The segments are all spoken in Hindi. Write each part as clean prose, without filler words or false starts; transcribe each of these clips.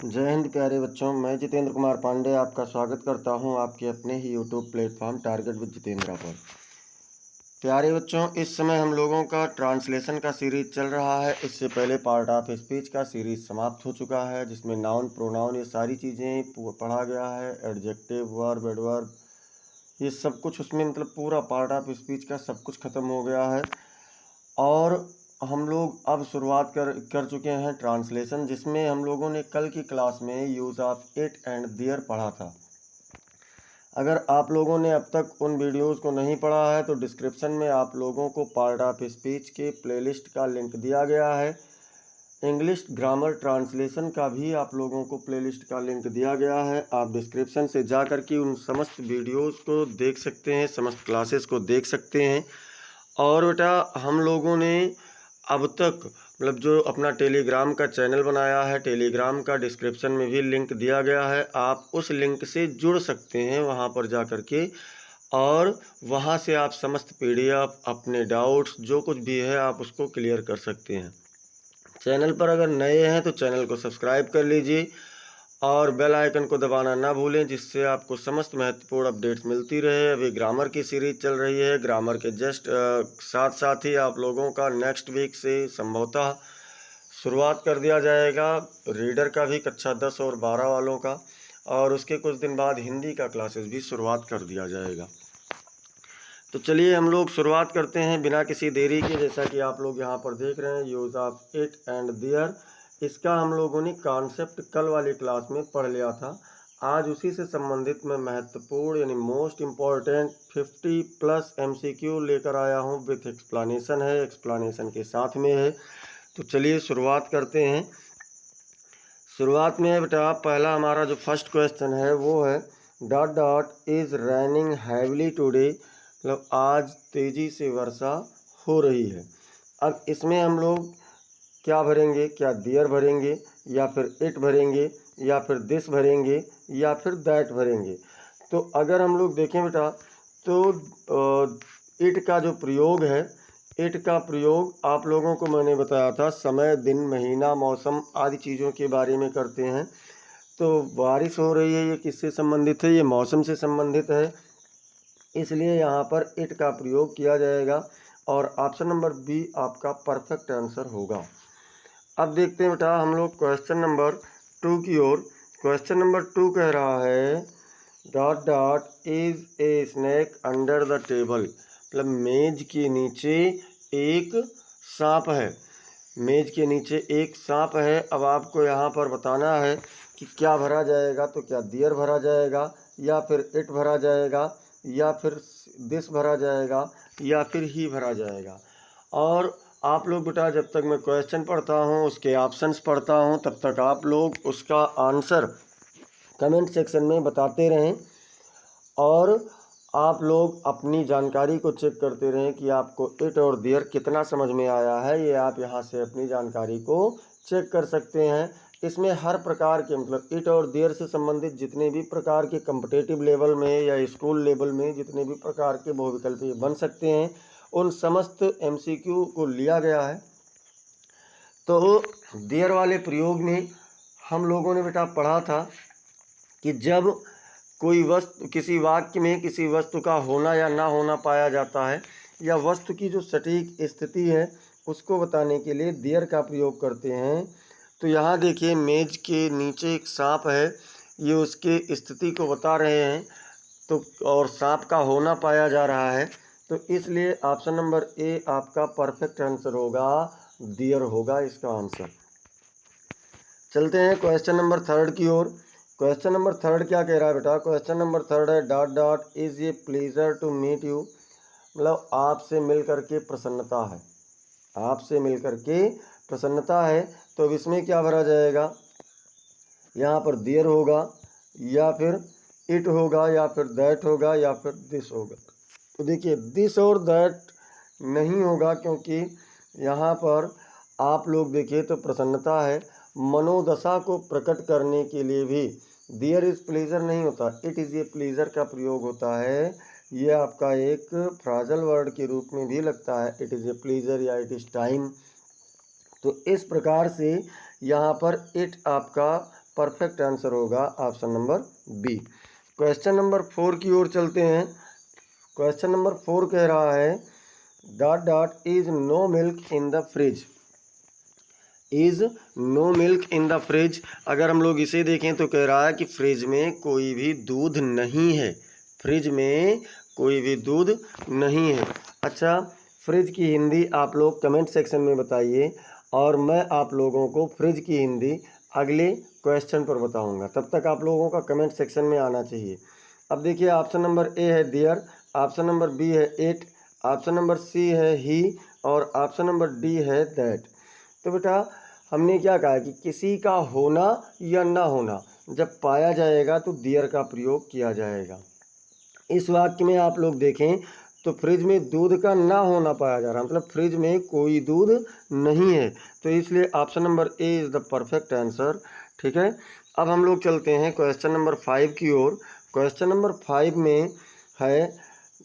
जय हिंद प्यारे बच्चों। मैं जितेंद्र कुमार पांडे आपका स्वागत करता हूं आपके अपने ही YouTube platform target with Jitendra पर। प्यारे बच्चों, इस समय हम लोगों का ट्रांसलेशन का सीरीज चल रहा है। इससे पहले पार्ट ऑफ स्पीच का सीरीज समाप्त हो चुका है, जिसमें नाउन, प्रोनाउन, ये सारी चीज़ें पढ़ा गया है। एडजेक्टिव, वर्ब, एडवर्ब, ये सब कुछ उसमें मतलब पूरा पार्ट ऑफ स्पीच का सब कुछ ख़त्म हो गया है। और हम लोग अब शुरुआत कर चुके हैं ट्रांसलेशन, जिसमें हम लोगों ने कल की क्लास में use of it and there पढ़ा था। अगर आप लोगों ने अब तक उन वीडियोस को नहीं पढ़ा है तो डिस्क्रिप्शन में आप लोगों को पार्ट ऑफ स्पीच के प्लेलिस्ट का लिंक दिया गया है। इंग्लिश ग्रामर ट्रांसलेशन का भी आप लोगों को प्लेलिस्ट का लिंक दिया गया है। आप डिस्क्रिप्शन से जा कर के उन समस्त वीडियोस को देख सकते हैं, समस्त क्लासेस को देख सकते हैं। और बेटा, हम लोगों ने अब तक मतलब जो अपना टेलीग्राम का चैनल बनाया है, टेलीग्राम का डिस्क्रिप्शन में भी लिंक दिया गया है। आप उस लिंक से जुड़ सकते हैं वहां पर जा कर के, और वहां से आप समस्त पीडीएफ, अपने डाउट्स, जो कुछ भी है आप उसको क्लियर कर सकते हैं। चैनल पर अगर नए हैं तो चैनल को सब्सक्राइब कर लीजिए और बेल आइकन को दबाना ना भूलें, जिससे आपको समस्त महत्वपूर्ण अपडेट्स मिलती रहे। अभी ग्रामर की सीरीज चल रही है। ग्रामर के जस्ट साथ साथ ही आप लोगों का नेक्स्ट वीक से संभवतः शुरुआत कर दिया जाएगा रीडर का भी, कक्षा 10 और 12 वालों का। और उसके कुछ दिन बाद हिंदी का क्लासेस भी शुरुआत कर दिया जाएगा। तो चलिए हम लोग शुरुआत करते हैं बिना किसी देरी के। जैसा कि आप लोग यहाँ पर देख रहे हैं, use of it and there, इसका हम लोगों ने कॉन्सेप्ट कल वाली क्लास में पढ़ लिया था। आज उसी से संबंधित मैं महत्वपूर्ण यानी मोस्ट इम्पॉर्टेंट 50+ MCQ लेकर आया हूँ। विथ एक्सप्लानेशन है, एक्सप्लानेशन के साथ में है। तो चलिए शुरुआत करते हैं। शुरुआत में बेटा पहला हमारा जो फर्स्ट क्वेश्चन है वो है dot dot is raining heavily today, मतलब आज तेज़ी से वर्षा हो रही है। अब इसमें हम लोग क्या भरेंगे? क्या दियर भरेंगे, या फिर इट भरेंगे, या फिर दिस भरेंगे, या फिर दैट भरेंगे? तो अगर हम लोग देखें बेटा, तो इट का जो प्रयोग है, इट का प्रयोग आप लोगों को मैंने बताया था समय, दिन, महीना, मौसम आदि चीज़ों के बारे में करते हैं। तो बारिश हो रही है, ये किससे संबंधित है? ये मौसम से संबंधित है, इसलिए यहाँ पर इट का प्रयोग किया जाएगा। और ऑप्शन नंबर बी आपका परफेक्ट आंसर होगा। अब देखते हैं बेटा हम लोग क्वेश्चन नंबर 2 की ओर। क्वेश्चन नंबर 2 कह रहा है dot dot is A snack under the table, मतलब मेज के नीचे एक सांप है। मेज के नीचे एक सांप है। अब आपको यहाँ पर बताना है कि क्या भरा जाएगा। तो क्या दियर भरा जाएगा, या फिर इट भरा जाएगा, या फिर दिस भरा जाएगा, या फिर ही भरा जाएगा? और आप लोग बेटा जब तक मैं क्वेश्चन पढ़ता हूँ, उसके ऑप्शंस पढ़ता हूँ, तब तक आप लोग उसका आंसर कमेंट सेक्शन में बताते रहें। और आप लोग अपनी जानकारी को चेक करते रहें कि आपको इट और देयर कितना समझ में आया है। ये आप यहाँ से अपनी जानकारी को चेक कर सकते हैं। इसमें हर प्रकार के मतलब इट और देयर से संबंधित जितने भी प्रकार के कॉम्पिटिटिव लेवल में या स्कूल लेवल में जितने भी प्रकार के बहुविकल्पी बन सकते हैं, उन समस्त MCQ को लिया गया है। तो देयर वाले प्रयोग में हम लोगों ने बेटा पढ़ा था कि जब कोई वस्तु किसी वाक्य में किसी वस्तु का होना या ना होना पाया जाता है, या वस्तु की जो सटीक स्थिति है उसको बताने के लिए देयर का प्रयोग करते हैं। तो यहाँ देखिए मेज के नीचे एक सांप है, ये उसके स्थिति को बता रहे हैं। तो और सांप का होना पाया जा रहा है, तो इसलिए ऑप्शन नंबर ए आपका परफेक्ट आंसर होगा, देयर होगा इसका आंसर। चलते हैं क्वेश्चन नंबर 3 की ओर। क्वेश्चन नंबर 3 क्या कह रहा है बेटा? क्वेश्चन नंबर 3 है dot dot is a pleasure to meet you, मतलब आपसे मिल करके प्रसन्नता है। आपसे मिल करके प्रसन्नता है। तो अब इसमें क्या भरा जाएगा? यहाँ पर देयर होगा, या फिर इट होगा, या फिर दैट होगा, या फिर दिस होगा। तो देखिए दिस और दैट नहीं होगा, क्योंकि यहाँ पर आप लोग देखिए तो प्रसन्नता है। मनोदशा को प्रकट करने के लिए भी देयर इज़ प्लेजर नहीं होता, इट इज़ ए प्लेजर का प्रयोग होता है। ये आपका एक फ्राजल वर्ड के रूप में भी लगता है, इट इज़ ए प्लेजर या इट इज़ टाइम। तो इस प्रकार से यहाँ पर इट आपका परफेक्ट आंसर होगा option number B. Question number 4 की ओर चलते हैं। क्वेश्चन नंबर 4 कह रहा है dot dot is no milk in the fridge. Is no milk in the fridge, अगर हम लोग इसे देखें तो कह रहा है कि फ्रिज में कोई भी दूध नहीं है। फ्रिज में कोई भी दूध नहीं है। अच्छा, फ्रिज की हिंदी आप लोग कमेंट सेक्शन में बताइए और मैं आप लोगों को फ्रिज की हिंदी अगले क्वेश्चन पर बताऊंगा। तब तक आप लोगों का कमेंट सेक्शन में आना चाहिए। अब देखिए, ऑप्शन नंबर ए है देयर, ऑप्शन नंबर बी है इट, ऑप्शन नंबर सी है ही और ऑप्शन नंबर डी है दैट। तो बेटा हमने क्या कहा कि किसी का होना या ना होना जब पाया जाएगा तो देयर का प्रयोग किया जाएगा। इस वाक्य में आप लोग देखें तो फ्रिज में दूध का ना होना पाया जा रहा है, मतलब फ्रिज में कोई दूध नहीं है, तो इसलिए option number A is the perfect answer. ठीक है, अब हम लोग चलते हैं क्वेश्चन नंबर 5 की ओर। क्वेश्चन नंबर 5 में है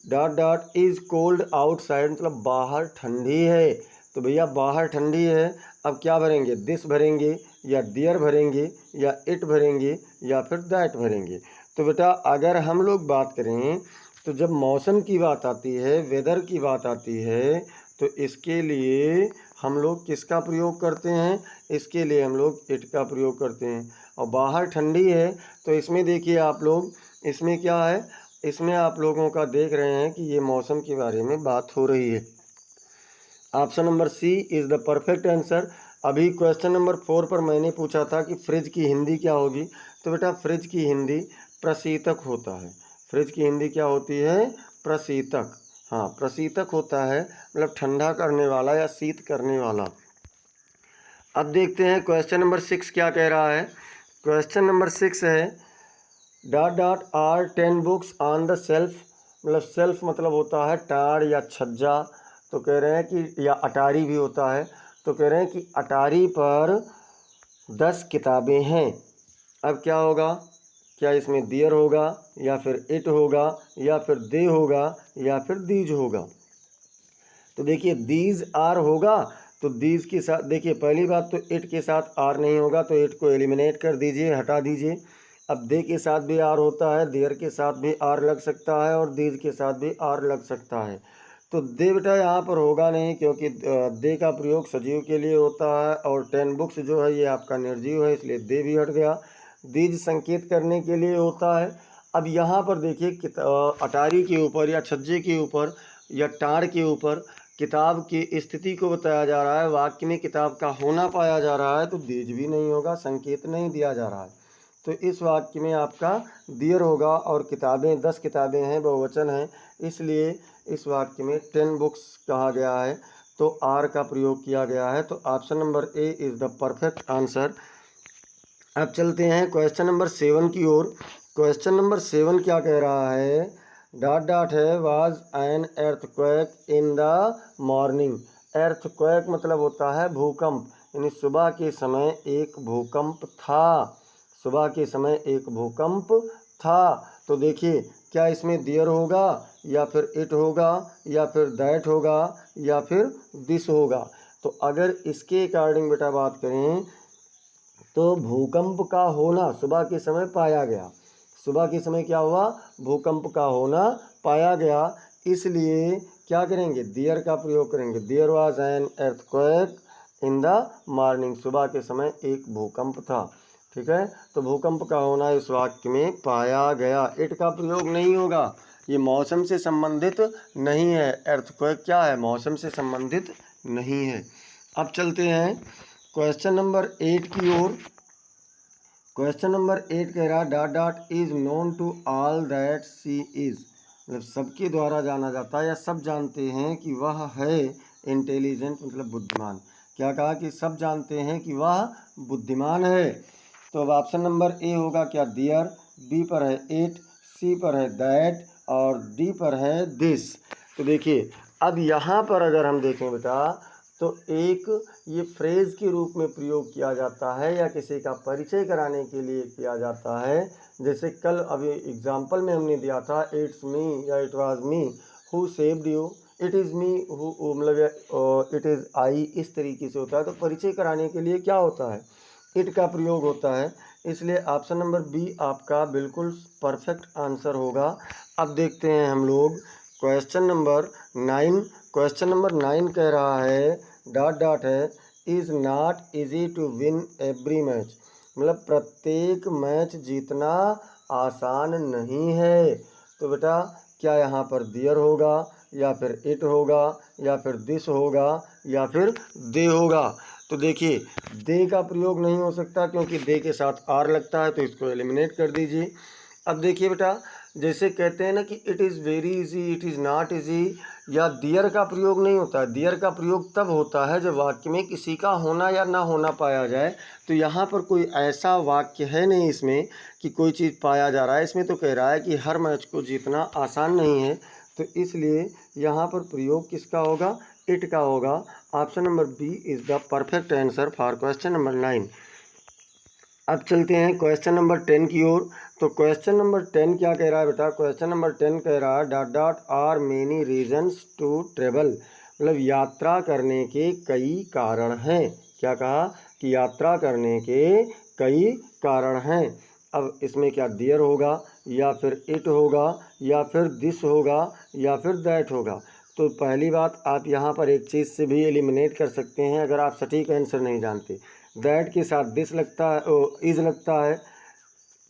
dot dot is cold outside, मतलब बाहर ठंडी है। तो भैया बाहर ठंडी है, अब क्या भरेंगे, दिस भरेंगे या देयर भरेंगे या इट भरेंगे या फिर दैट भरेंगे। तो बेटा अगर हम लोग बात करें तो जब मौसम की बात आती है, वेदर की बात आती है, तो इसके लिए हम लोग किसका प्रयोग करते हैं, इसके लिए हम लोग इट का प्रयोग करते हैं। और बाहर ठंडी है तो इसमें देखिए आप लोग, इसमें क्या है, इसमें आप लोगों का देख रहे हैं कि ये मौसम के बारे में बात हो रही है। Option number C is the perfect answer. अभी क्वेश्चन नंबर 4 पर मैंने पूछा था कि फ्रिज की हिंदी क्या होगी, तो बेटा फ्रिज की हिंदी प्रशीतक होता है। फ्रिज की हिंदी क्या होती है, प्रशीतक। हाँ, प्रशीतक होता है, मतलब ठंडा करने वाला या शीत करने वाला। अब देखते हैं क्वेश्चन नंबर 6 क्या कह रहा है। क्वेश्चन नंबर 6 है dot dot are 10 books on the self, मतलब सेल्फ मतलब होता है टार या छज्जा, तो कह रहे हैं कि या अटारी भी होता है, तो कह रहे हैं कि अटारी पर 10 किताबें हैं। अब क्या होगा, क्या इसमें देयर होगा या फिर इट होगा या फिर दे होगा या फिर दीज होगा। तो देखिए दीज आर होगा, तो दीज के साथ देखिए पहली बात तो इट के साथ आर नहीं होगा, तो इट को एलिमिनेट कर दीजिए, हटा दीजिए। अब दे के साथ भी आर होता है, देयर के साथ भी आर लग सकता है और दीज के साथ भी आर लग सकता है। तो दे बेटा यहाँ पर होगा नहीं, क्योंकि दे का प्रयोग सजीव के लिए होता है और 10 बुक्स जो है ये आपका निर्जीव है, इसलिए दे भी हट गया। दीज संकेत करने के लिए होता है। अब यहाँ पर देखिए अटारी के ऊपर या छज्जे के ऊपर या टार के ऊपर किताब की स्थिति को बताया जा रहा है, वाक्य में किताब का होना पाया जा रहा है, तो दीज भी नहीं होगा, संकेत नहीं दिया जा रहा है। तो इस वाक्य में आपका देयर होगा और किताबें 10 किताबें हैं, बहुवचन हैं, इसलिए इस वाक्य में 10 बुक्स कहा गया है, तो आर का प्रयोग किया गया है। तो option number A is the perfect answer. अब चलते हैं क्वेश्चन नंबर 7 की ओर। क्वेश्चन नंबर 7 क्या कह रहा है, डॉट डॉट है was an earthquake in the morning. Earthquake मतलब होता है भूकंप, यानी सुबह के समय एक भूकंप था। सुबह के समय एक भूकंप था। तो देखिए क्या इसमें देयर होगा या फिर इट होगा या फिर दैट होगा या फिर दिस होगा। तो अगर इसके अकॉर्डिंग बेटा बात करें तो भूकंप का होना सुबह के समय पाया गया। सुबह के समय क्या हुआ, भूकंप का होना पाया गया, इसलिए क्या करेंगे, देयर का प्रयोग करेंगे। There was an earthquake in the morning, सुबह के समय एक भूकंप था। ठीक है, तो भूकंप का होना इस वाक्य में पाया गया। इट का प्रयोग नहीं होगा, ये मौसम से संबंधित नहीं है। अर्थक्वेक क्या है, मौसम से संबंधित नहीं है। अब चलते हैं क्वेश्चन नंबर 8 की ओर। क्वेश्चन नंबर 8 कह रहा dot dot is known to all that she is, मतलब सबके द्वारा जाना जाता है या सब जानते हैं कि वह है इंटेलिजेंट, मतलब बुद्धिमान। क्या कहा कि सब जानते हैं कि वह बुद्धिमान है। तो अब ऑप्शन नंबर ए होगा क्या, देयर, बी पर है इट, सी पर है दैट और डी पर है दिस। तो देखिए अब यहाँ पर अगर हम देखें बेटा तो एक ये फ्रेज के रूप में प्रयोग किया जाता है या किसी का परिचय कराने के लिए किया जाता है। जैसे कल अभी एग्जाम्पल में हमने दिया था इट्स मी या it was me who saved you, it is me who, मतलब इट इज़ आई, इस तरीके से होता है। तो परिचय कराने के लिए क्या होता है, इट का प्रयोग होता है, इसलिए ऑप्शन नंबर बी आपका बिल्कुल परफेक्ट आंसर होगा। अब देखते हैं हम लोग क्वेश्चन नंबर 9। क्वेश्चन नंबर 9 कह रहा है डॉट डॉट है is not easy to win every match, मतलब प्रत्येक मैच जीतना आसान नहीं है। तो बेटा क्या यहाँ पर दियर होगा या फिर इट होगा या फिर दिस होगा या फिर दे होगा? तो देखिए दे का प्रयोग नहीं हो सकता क्योंकि दे के साथ आर लगता है, तो इसको एलिमिनेट कर दीजिए। अब देखिए बेटा जैसे कहते हैं ना कि it is very easy, it is not easy, या दियर का प्रयोग नहीं होता है। दियर का प्रयोग तब होता है जब वाक्य में किसी का होना या ना होना पाया जाए। तो यहाँ पर कोई ऐसा वाक्य है नहीं इसमें कि कोई चीज़ पाया जा रहा है। इसमें तो कह रहा है कि हर मैच को जीतना आसान नहीं है, तो इसलिए यहाँ पर प्रयोग किसका होगा? इट का होगा। Option number B is the perfect answer for question number 9। अब चलते हैं क्वेश्चन नंबर 10 की ओर। तो क्वेश्चन नंबर 10 क्या कह रहा है बेटा? क्वेश्चन नंबर 10 कह रहा है dot dot are many reasons to travel, मतलब यात्रा करने के कई कारण हैं। क्या कहा? कि यात्रा करने के कई कारण हैं। अब इसमें क्या दियर होगा या फिर इट होगा या फिर दिस होगा या फिर दैट होगा? तो पहली बात आप यहाँ पर एक चीज़ से भी एलिमिनेट कर सकते हैं अगर आप सटीक आंसर नहीं जानते। दैट के साथ दिस लगता है, इज़ लगता है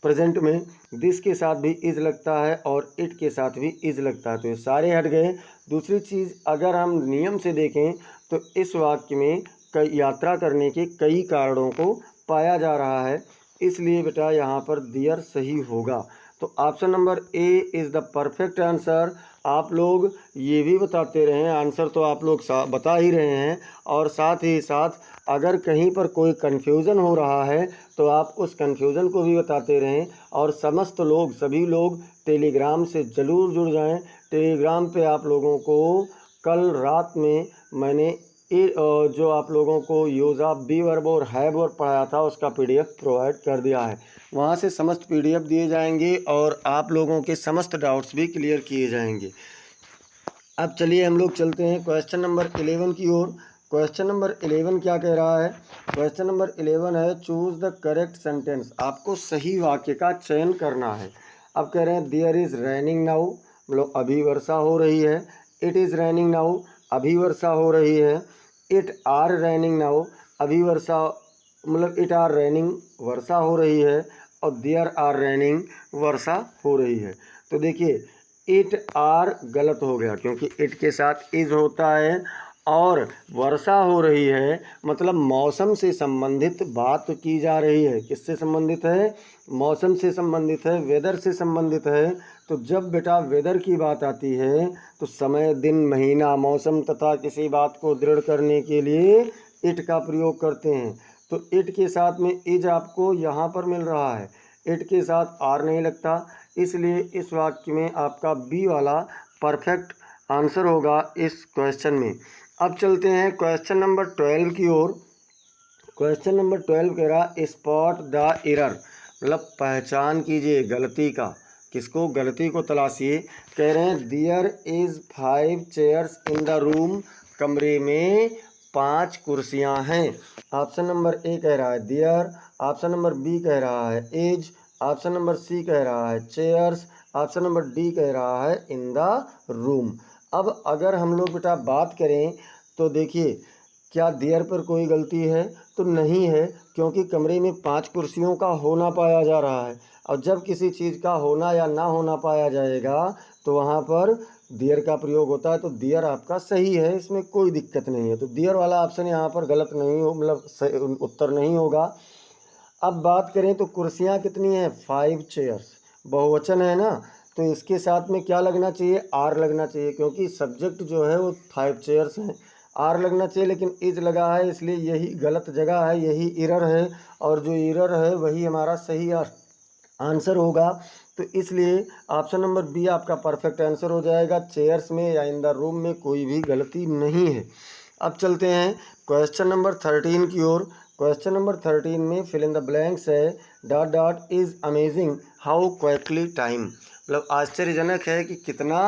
प्रेजेंट में, दिस के साथ भी इज़ लगता है और इट के साथ भी इज़ लगता है, तो ये सारे हट गए। दूसरी चीज़ अगर हम नियम से देखें तो इस वाक्य में कई यात्रा करने के कई कारणों को पाया जा रहा है, इसलिए बेटा यहाँ पर दियर सही होगा। तो option number A is the perfect answer. आप लोग ये भी बताते रहें, आंसर तो आप लोग बता ही रहे हैं, और साथ ही साथ अगर कहीं पर कोई कन्फ्यूज़न हो रहा है तो आप उस कन्फ्यूज़न को भी बताते रहें। और समस्त लोग, सभी लोग टेलीग्राम से ज़रूर जुड़ जाएं। टेलीग्राम पे आप लोगों को कल रात में मैंने जो आप लोगों को यूज़ ऑफ बी वर्ब और हैव वर्ब पढ़ाया था उसका पीडीएफ प्रोवाइड कर दिया है। वहाँ से समस्त पीडीएफ दिए जाएंगे और आप लोगों के समस्त डाउट्स भी क्लियर किए जाएंगे। अब चलिए हम लोग चलते हैं क्वेश्चन नंबर 11 की ओर। क्वेश्चन नंबर 11 क्या कह रहा है? क्वेश्चन नंबर 11 है चूज़ द करेक्ट सेंटेंस। आपको सही वाक्य का चयन करना है। अब कह रहे हैं देयर इज़ रेनिंग नाउ, मतलब अभी वर्षा हो रही है। इट इज़ रेनिंग नाउ, अभी वर्षा हो रही है। इट आर रेनिंग नाउ, अभी वर्षा, मतलब इट आर रेनिंग, वर्षा हो रही है। और देयर आर रेनिंग, वर्षा हो रही है। तो देखिए इट आर गलत हो गया क्योंकि इट के साथ इज होता है, और वर्षा हो रही है मतलब मौसम से संबंधित बात की जा रही है। किससे संबंधित है? मौसम से संबंधित है, वेदर से संबंधित है। तो जब बेटा वेदर की बात आती है तो समय, दिन, महीना, मौसम तथा किसी बात को दृढ़ करने के लिए इट का प्रयोग करते हैं। तो इट के साथ में इज आपको यहाँ पर मिल रहा है, इट के साथ आर नहीं लगता, इसलिए इस वाक्य में आपका बी वाला परफेक्ट आंसर होगा इस क्वेश्चन में। अब चलते हैं क्वेश्चन नंबर 12 की ओर। क्वेश्चन नंबर 12 कह रहा स्पॉट द एरर, मतलब पहचान कीजिए गलती का। किसको? गलती को तलाशिए। कह रहे हैं there is 5 chairs in the room, कमरे में 5 कुर्सियां हैं। ऑप्शन नंबर ए कह रहा है देयर, ऑप्शन नंबर बी कह रहा है एज, ऑप्शन नंबर सी कह रहा है चेयर्स, ऑप्शन नंबर डी कह रहा है इन द रूम। अब अगर हम लोग बेटा बात करें तो देखिए क्या देयर पर कोई गलती है? तो नहीं है, क्योंकि कमरे में 5 कुर्सियों का होना पाया जा रहा है। और जब किसी चीज़ का होना या ना होना पाया जाएगा तो वहाँ पर देयर का प्रयोग होता है। तो देयर आपका सही है, इसमें कोई दिक्कत नहीं है। तो देयर वाला ऑप्शन यहाँ पर गलत नहीं हो, मतलब उत्तर नहीं होगा। अब बात करें तो कुर्सियाँ कितनी हैं? 5 चेयर्स, बहुवचन है ना, तो इसके साथ में क्या लगना चाहिए? आर लगना चाहिए, क्योंकि सब्जेक्ट जो है वो 5 चेयर्स हैं। आर लगना चाहिए लेकिन इज लगा है, इसलिए यही गलत जगह है, यही एरर है। और जो एरर है वही हमारा सही आंसर होगा। तो इसलिए ऑप्शन नंबर बी आपका परफेक्ट आंसर हो जाएगा। चेयर्स में या इन द रूम में कोई भी गलती नहीं है। अब चलते हैं क्वेश्चन नंबर 13 की ओर। क्वेश्चन नंबर 13 में फिल इन द ब्लैंक्स है dot dot is amazing how quickly time, मतलब आश्चर्यजनक है कि कितना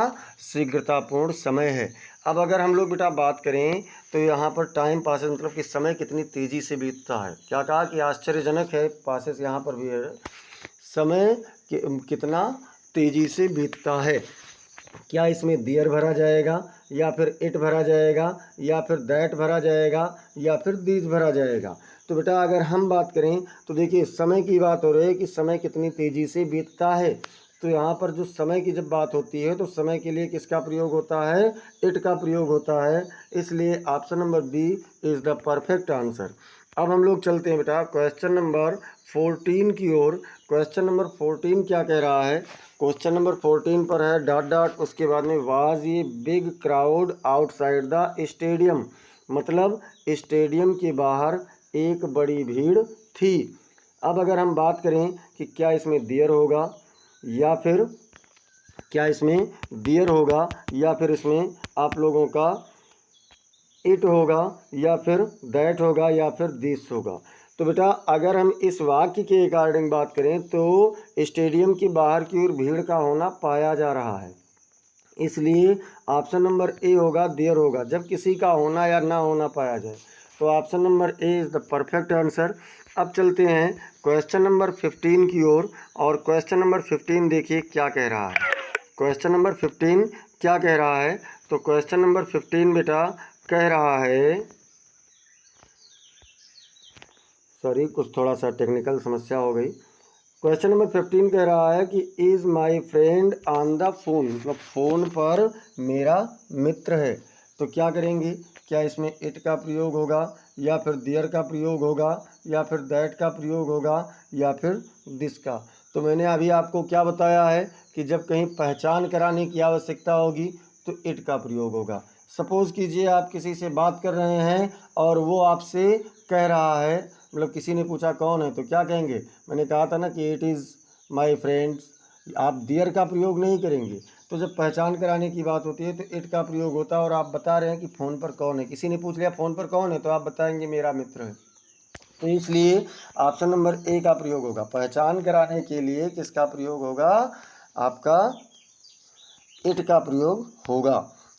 शीघ्रतापूर्ण समय है। अब अगर हम लोग बेटा बात करें तो यहाँ पर टाइम पासेस मतलब कि समय कितनी तेज़ी से बीतता है। क्या कहा कि आश्चर्यजनक है, पासेस यहाँ पर भी है, समय कितना तेज़ी से बीतता है। क्या इसमें दियर भरा जाएगा या फिर इट भरा जाएगा या फिर दैट भरा जाएगा या फिर दीज भरा जाएगा। तो बेटा अगर हम बात करें तो देखिए समय की बात हो रही है कि समय कितनी तेज़ी से बीतता है। तो यहाँ पर जो समय की जब बात होती है तो समय के लिए किसका प्रयोग होता है, इट का प्रयोग होता है। इसलिए option number B is the perfect answer. अब हम लोग चलते हैं बेटा क्वेश्चन नंबर 14 की ओर। क्वेश्चन नंबर 14 क्या कह रहा है, क्वेश्चन नंबर 14 पर है डॉट डॉट, उसके बाद में वाज ये big crowd outside the stadium, मतलब स्टेडियम के बाहर एक बड़ी भीड़ थी। अब अगर हम बात करें कि क्या इसमें दियर होगा या फिर इसमें आप लोगों का इट होगा या फिर दैट होगा या फिर दिस होगा। तो बेटा अगर हम इस वाक्य के अकॉर्डिंग बात करें तो स्टेडियम के बाहर की ओर भीड़ का होना पाया जा रहा है, इसलिए ऑप्शन नंबर ए होगा, देयर होगा। जब किसी का होना या ना होना पाया जाए तो option number A is the perfect answer. अब चलते हैं क्वेश्चन नंबर 15 की ओर, और क्वेश्चन नंबर 15 देखिए क्या कह रहा है। क्वेश्चन नंबर 15 क्या कह रहा है, तो क्वेश्चन नंबर 15 बेटा कह रहा है, सॉरी कुछ थोड़ा सा टेक्निकल समस्या हो गई। क्वेश्चन नंबर 15 कह रहा है कि is my friend on the phone, मतलब फ़ोन पर मेरा मित्र है। तो क्या करेंगे, क्या इसमें इट का प्रयोग होगा या फिर देयर का प्रयोग होगा या फिर दैट का प्रयोग होगा या फिर दिस का। तो मैंने अभी आपको क्या बताया है कि जब कहीं पहचान कराने की आवश्यकता होगी तो इट का प्रयोग होगा। सपोज़ कीजिए आप किसी से बात कर रहे हैं और वो आपसे कह रहा है, मतलब किसी ने पूछा कौन है, तो क्या कहेंगे, मैंने कहा था ना कि इट इज़ माई फ्रेंड्स, आप दियर का प्रयोग नहीं करेंगे। तो जब पहचान कराने की बात होती है तो इट का प्रयोग होता है। और आप बता रहे हैं कि फ़ोन पर कौन है, किसी ने पूछ लिया फ़ोन पर कौन है, तो आप बताएंगे मेरा मित्र है। तो इसलिए ऑप्शन नंबर ए का प्रयोग होगा। पहचान कराने के लिए किसका प्रयोग होगा, आपका इट का प्रयोग होगा।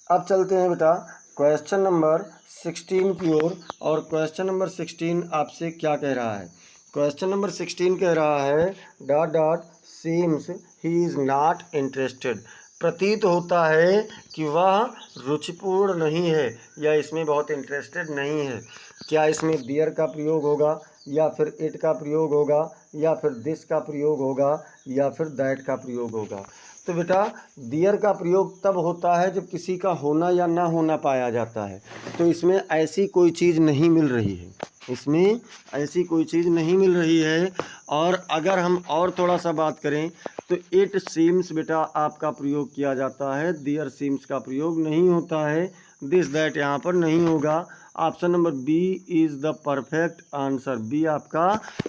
अब चलते हैं बेटा क्वेश्चन नंबर 16 की ओर, और क्वेश्चन नंबर 16 आपसे क्या कह रहा है। क्वेश्चन नंबर 16 कह रहा है dot dot seems he is not interested, प्रतीत होता है कि वह रुचिपूर्ण नहीं है या इसमें बहुत इंटरेस्टेड नहीं है। क्या इसमें दियर का प्रयोग होगा या फिर इट का प्रयोग होगा या फिर दिस का प्रयोग होगा या फिर दैट का प्रयोग होगा। तो बेटा दियर का प्रयोग तब होता है जब किसी का होना या ना होना पाया जाता है। तो इसमें ऐसी कोई चीज़ नहीं मिल रही है, इसमें ऐसी कोई चीज़ नहीं मिल रही है। और अगर हम और थोड़ा सा बात करें तो इट सीम्स बेटा आपका प्रयोग किया जाता है, दियर सीम्स का प्रयोग नहीं होता है, दिस दैट यहाँ पर नहीं होगा। Option number B is the perfect answer, B आपका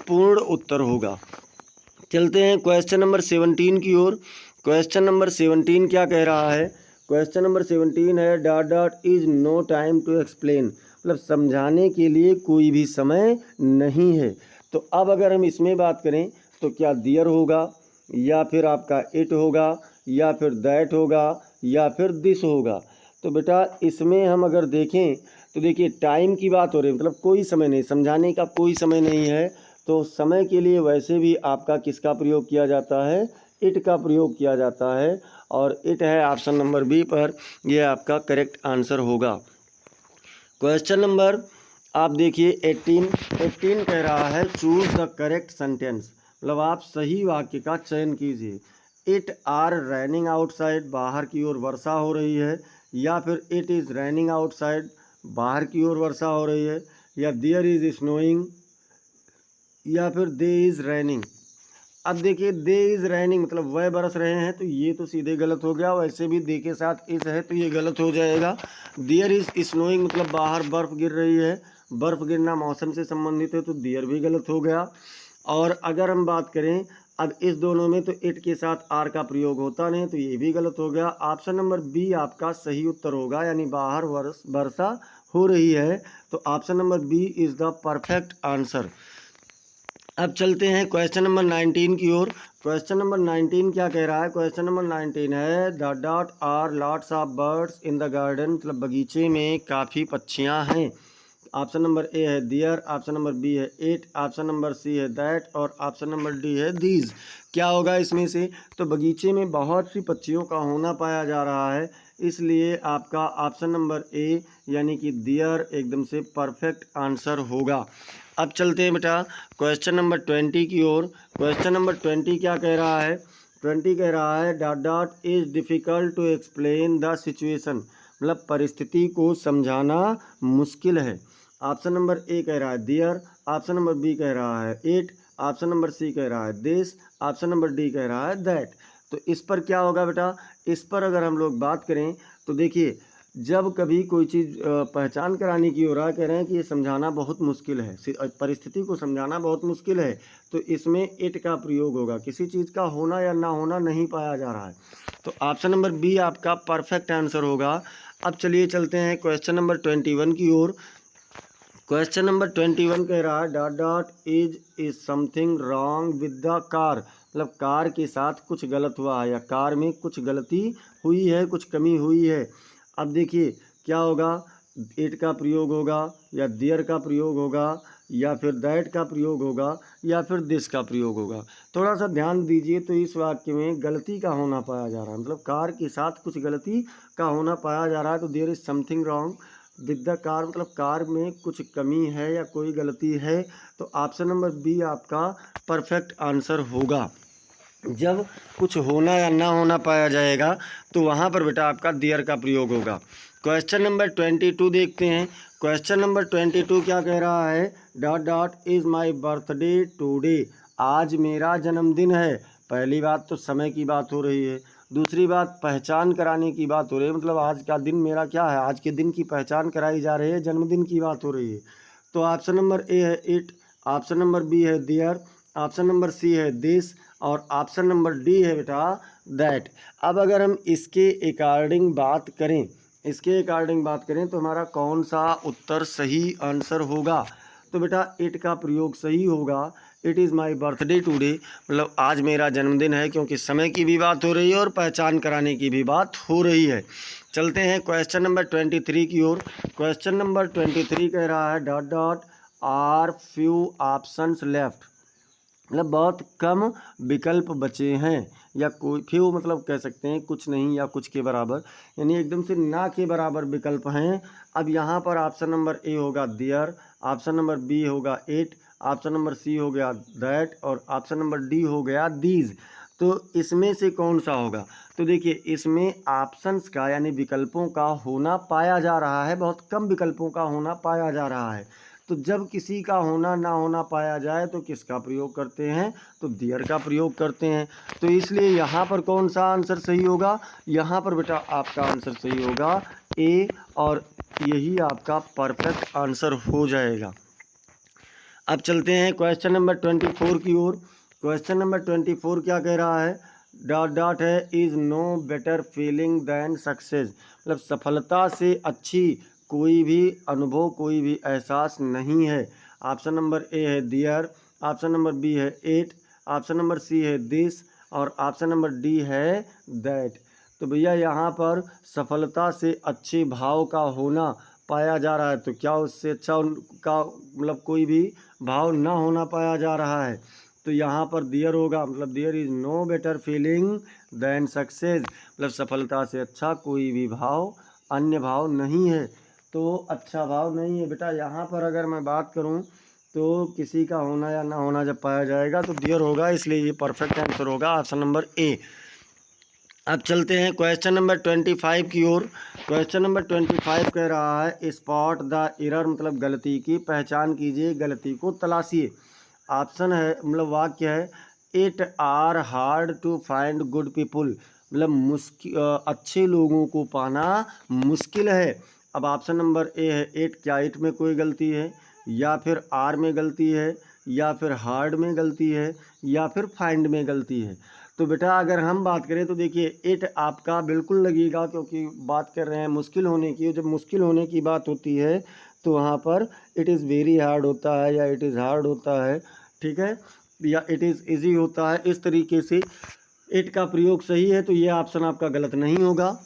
पूर्ण उत्तर होगा। चलते हैं क्वेश्चन नंबर 17 की ओर। क्वेश्चन नंबर 17 क्या कह रहा है, क्वेश्चन नंबर 17 है dot dot is no time to explain, मतलब समझाने के लिए कोई भी समय नहीं है। तो अब अगर हम इसमें बात करें तो क्या दियर होगा या फिर आपका इट होगा या फिर दैट होगा या फिर दिस होगा। तो बेटा इसमें हम अगर देखें तो देखिए टाइम की बात हो रही है, मतलब कोई समय नहीं, समझाने का कोई समय नहीं है। तो समय के लिए वैसे भी आपका किसका प्रयोग किया जाता है, इट का प्रयोग किया जाता है, और इट है ऑप्शन नंबर बी पर, यह आपका करेक्ट आंसर होगा। क्वेश्चन नंबर आप देखिए 18 कह रहा है चूज द करेक्ट सेंटेंस, मतलब आप सही वाक्य का चयन कीजिए। इट आर रैनिंग आउटसाइड, बाहर की ओर वर्षा हो रही है, या फिर इट इज़ रैनिंग आउटसाइड, बाहर की ओर वर्षा हो रही है, या देयर इज़ स्नोइंग, या फिर दे इज़ रैनिंग। अब देखिए दे इज़ रैनिंग मतलब वह बरस रहे हैं, तो ये तो सीधे गलत हो गया। वैसे भी दे के साथ इस है तो ये गलत हो जाएगा। देयर इज़ स्नोइंग मतलब बाहर बर्फ़ गिर रही है, बर्फ़ गिरना मौसम से संबंधित है, तो देयर भी गलत हो गया। और अगर हम बात करें अब इस दोनों में तो इट के साथ आर का प्रयोग होता नहीं, तो ये भी गलत हो गया। ऑप्शन नंबर बी आपका सही उत्तर होगा, यानी बाहर वर्षा हो रही है, तो option number B is the perfect answer. अब चलते हैं क्वेश्चन नंबर 19 की ओर। क्वेश्चन नंबर 19 क्या कह रहा है? क्वेश्चन नंबर 19 है the dot are lots of birds in the garden, मतलब बगीचे में काफ़ी पक्षियाँ हैं। ऑप्शन नंबर ए है दियर, ऑप्शन नंबर बी है इट, ऑप्शन नंबर सी है दैट और ऑप्शन नंबर डी है दीज। क्या होगा इसमें से? तो बगीचे में बहुत सी पक्षियों का होना पाया जा रहा है, इसलिए आपका ऑप्शन नंबर ए यानी कि दियर एकदम से परफेक्ट आंसर होगा। अब चलते हैं बेटा क्वेश्चन नंबर 20 की ओर। क्वेश्चन नंबर 20 क्या कह रहा है? 20 कह रहा है dot dot is difficult to explain the situation, मतलब परिस्थिति को समझाना मुश्किल है। ऑप्शन नंबर ए कह रहा है दियर, ऑप्शन नंबर बी कह रहा है इट, ऑप्शन नंबर सी कह रहा है दिस, ऑप्शन नंबर डी कह रहा है दैट। तो इस पर क्या होगा बेटा? इस पर अगर हम लोग बात करें तो देखिए, जब कभी कोई चीज़ पहचान कराने की हो रहा है, कह रहे हैं कि ये समझाना बहुत मुश्किल है, परिस्थिति को समझाना बहुत मुश्किल है, तो इसमें इट का प्रयोग होगा। किसी चीज़ का होना या ना होना नहीं पाया जा रहा है, तो ऑप्शन नंबर बी आपका परफेक्ट आंसर होगा। अब चलिए चलते हैं क्वेश्चन नंबर 21 की ओर। क्वेश्चन नंबर 21 कह रहा है dot dot is something wrong with the car, मतलब कार के साथ कुछ गलत हुआ है या कार में कुछ गलती हुई है, कुछ कमी हुई है। अब देखिए क्या होगा? इट का प्रयोग होगा या देयर का प्रयोग होगा या फिर दैट का प्रयोग होगा या फिर दिस का प्रयोग होगा। थोड़ा सा ध्यान दीजिए, तो इस वाक्य में गलती का होना पाया जा रहा है, मतलब कार के साथ कुछ गलती का होना पाया जा रहा है, तो there is something wrong with the car, मतलब कार में कुछ कमी है या कोई गलती है, तो ऑप्शन नंबर बी आपका परफेक्ट आंसर होगा। जब कुछ होना या ना होना पाया जाएगा तो वहाँ पर बेटा आपका देयर का प्रयोग होगा। क्वेश्चन नंबर 22 देखते हैं। क्वेश्चन नंबर 22 क्या कह रहा है? Dot dot is my birthday today, आज मेरा जन्मदिन है। पहली बात तो समय की बात हो रही है, दूसरी बात पहचान कराने की बात हो रही है, मतलब आज का दिन मेरा क्या है, आज के दिन की पहचान कराई जा रही है, जन्मदिन की बात हो रही है। तो ऑप्शन नंबर ए है इट, ऑप्शन नंबर बी है देयर, ऑप्शन नंबर सी है दिस और ऑप्शन नंबर डी है बेटा दैट। अब अगर हम इसके अकॉर्डिंग बात करें, तो हमारा कौन सा उत्तर सही आंसर होगा? तो बेटा इट का प्रयोग सही होगा। It is my birthday today, मतलब आज मेरा जन्मदिन है, क्योंकि समय की भी बात हो रही है और पहचान कराने की भी बात हो रही है। चलते हैं क्वेश्चन नंबर 23 की ओर। क्वेश्चन नंबर 23 कह रहा है dot dot are few options left, मतलब बहुत कम विकल्प बचे हैं, या कोई फ्यू मतलब कह सकते हैं कुछ नहीं या कुछ के बराबर, यानी एकदम से ना के बराबर विकल्प हैं। अब यहाँ पर ऑप्शन नंबर ए होगा दियर, ऑप्शन नंबर बी होगा इट, ऑप्शन नंबर सी हो गया दैट और ऑप्शन नंबर डी हो गया दीज। तो इसमें से कौन सा होगा? तो देखिए इसमें ऑप्शंस का यानी विकल्पों का होना पाया जा रहा है, बहुत कम विकल्पों का होना पाया जा रहा है। तो जब किसी का होना ना होना पाया जाए तो किसका प्रयोग करते हैं? तो देयर का प्रयोग करते हैं। तो इसलिए यहाँ पर कौन सा आंसर सही होगा? यहाँ पर बेटा आपका आंसर सही होगा ए, और यही आपका परफेक्ट आंसर हो जाएगा। अब चलते हैं क्वेश्चन नंबर 24 की ओर। क्वेश्चन नंबर 24 क्या कह रहा है? डॉट डॉट है is no better feeling than success, मतलब सफलता से अच्छी कोई भी अनुभव, कोई भी एहसास नहीं है। ऑप्शन नंबर ए है दियर, ऑप्शन नंबर बी है इट, ऑप्शन नंबर सी है दिस और ऑप्शन नंबर डी है दैट। तो भैया यहाँ पर सफलता से अच्छे भाव का होना पाया जा रहा है, तो क्या उससे अच्छा उनका मतलब कोई भी भाव ना होना पाया जा रहा है? तो यहाँ पर देयर होगा, मतलब there is no better feeling than success, मतलब सफलता से अच्छा कोई भी भाव, अन्य भाव नहीं है, तो अच्छा भाव नहीं है बेटा। यहाँ पर अगर मैं बात करूँ तो किसी का होना या ना होना जब पाया जाएगा तो देयर होगा, इसलिए ये परफेक्ट आंसर होगा ऑप्शन नंबर ए। अब चलते हैं क्वेश्चन नंबर 25 की ओर। क्वेश्चन नंबर 25 कह रहा है स्पॉट द एरर, मतलब गलती की पहचान कीजिए, गलती को तलाशिए। ऑप्शन है मतलब वाक्य है it are hard to find good people, मतलब मुश्किल अच्छे लोगों को पाना मुश्किल है। अब ऑप्शन नंबर ए है इट, क्या इट में कोई गलती है या फिर आर में गलती है या फिर हार्ड में गलती है या फिर फाइंड में गलती है? तो बेटा अगर हम बात करें तो देखिए इट आपका बिल्कुल लगेगा, क्योंकि बात कर रहे हैं मुश्किल होने की। जब मुश्किल होने की बात होती है तो वहाँ पर इट इज़ वेरी हार्ड होता है या इट इज़ हार्ड होता है, ठीक है, या इट इज़ ईजी होता है। इस तरीके से इट का प्रयोग सही है, तो ये ऑप्शन आपका गलत नहीं होगा।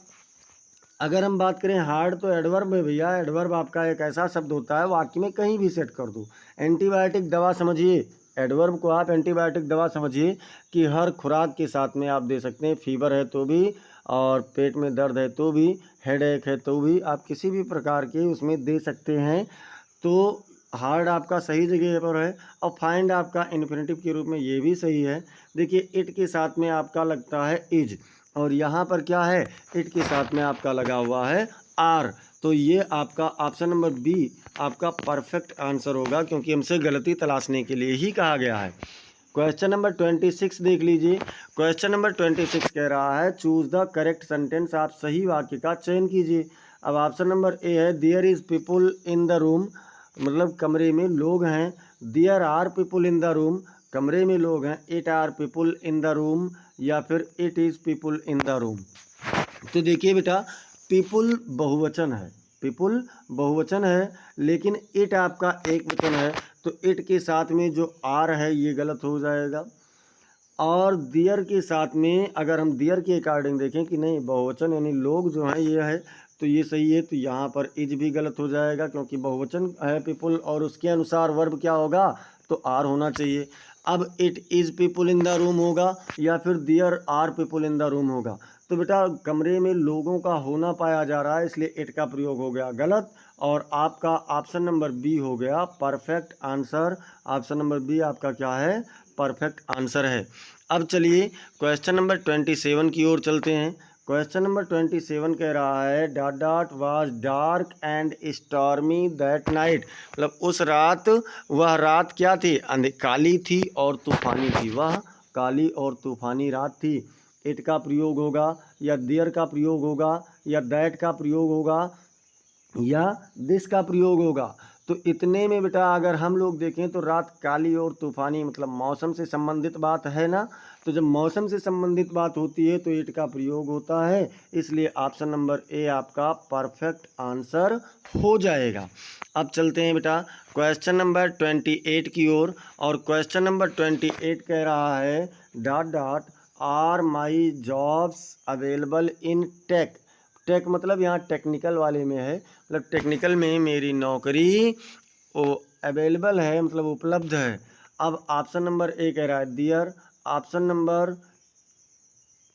अगर हम बात करें हार्ड, तो एडवर्ब है भैया। एडवर्ब आपका एक ऐसा शब्द होता है वाक्य में कहीं भी सेट कर दो। एंटीबायोटिक दवा समझिए, एडवर्ब को आप एंटीबायोटिक दवा समझिए कि हर खुराक के साथ में आप दे सकते हैं। फीवर है तो भी, और पेट में दर्द है तो भी, हेडेक है तो भी, आप किसी भी प्रकार के उसमें दे सकते हैं। तो हार्ड आपका सही जगह पर है। और फाइंड आपका इन्फिनेटिव के रूप में ये भी सही है। देखिए इट के साथ में आपका लगता है इज, और यहाँ पर क्या है, इट के साथ में आपका लगा हुआ है आर। तो ये आपका ऑप्शन नंबर बी आपका परफेक्ट आंसर होगा, क्योंकि हमसे गलती तलाशने के लिए ही कहा गया है। क्वेश्चन नंबर 26 देख लीजिए। क्वेश्चन नंबर 26 कह रहा है चूज द करेक्ट सेंटेंस। आप सही वाक्य का चयन कीजिए। अब ऑप्शन नंबर ए है there is people in the room, मतलब कमरे में लोग हैं। There are people in the room, कमरे में लोग हैं। It are people in the room, या फिर it is people in the room. तो देखिए बेटा पीपुल बहुवचन है, पीपुल बहुवचन है, लेकिन इट आपका एक वचन है। तो इट के साथ में जो आर है ये गलत हो जाएगा। और दियर के साथ में अगर हम दियर के अकॉर्डिंग देखें कि नहीं बहुवचन यानी लोग जो हैं ये है, तो ये सही है। तो यहाँ पर इज भी गलत हो जाएगा, क्योंकि बहुवचन है पीपुल और उसके अनुसार वर्ब क्या होगा, तो आर होना चाहिए। अब it is people in the room होगा, या फिर there are people in the room होगा। तो बेटा कमरे में लोगों का होना पाया जा रहा है, इसलिए इट का प्रयोग हो गया गलत। और आपका ऑप्शन नंबर बी हो गया perfect answer. Option number B आपका क्या है, परफेक्ट आंसर है। अब चलिए क्वेश्चन नंबर 27 की ओर चलते हैं। क्वेश्चन नंबर 27 कह रहा है dot dot was dark and stormy that night, मतलब उस रात, वह रात क्या थी, काली थी और तूफानी थी। वह काली और तूफानी रात थी। इट का प्रयोग होगा, या देयर का प्रयोग होगा, या दैट का प्रयोग होगा, या दिस का प्रयोग होगा। तो इतने में बेटा अगर हम लोग देखें तो रात काली और तूफानी, मतलब मौसम से संबंधित बात है ना। तो जब मौसम से संबंधित बात होती है तो इट का प्रयोग होता है, इसलिए ऑप्शन नंबर ए आपका परफेक्ट आंसर हो जाएगा। अब चलते हैं बेटा क्वेश्चन नंबर 28 की ओर। और क्वेश्चन नंबर 28 कह रहा है dot dot are my jobs available in tech. Tech मतलब यहाँ टेक्निकल वाले में है, मतलब टेक्निकल में मेरी नौकरी वो अवेलेबल है, मतलब उपलब्ध है। अब ऑप्शन नंबर ए कह रहा है दियर, ऑप्शन नंबर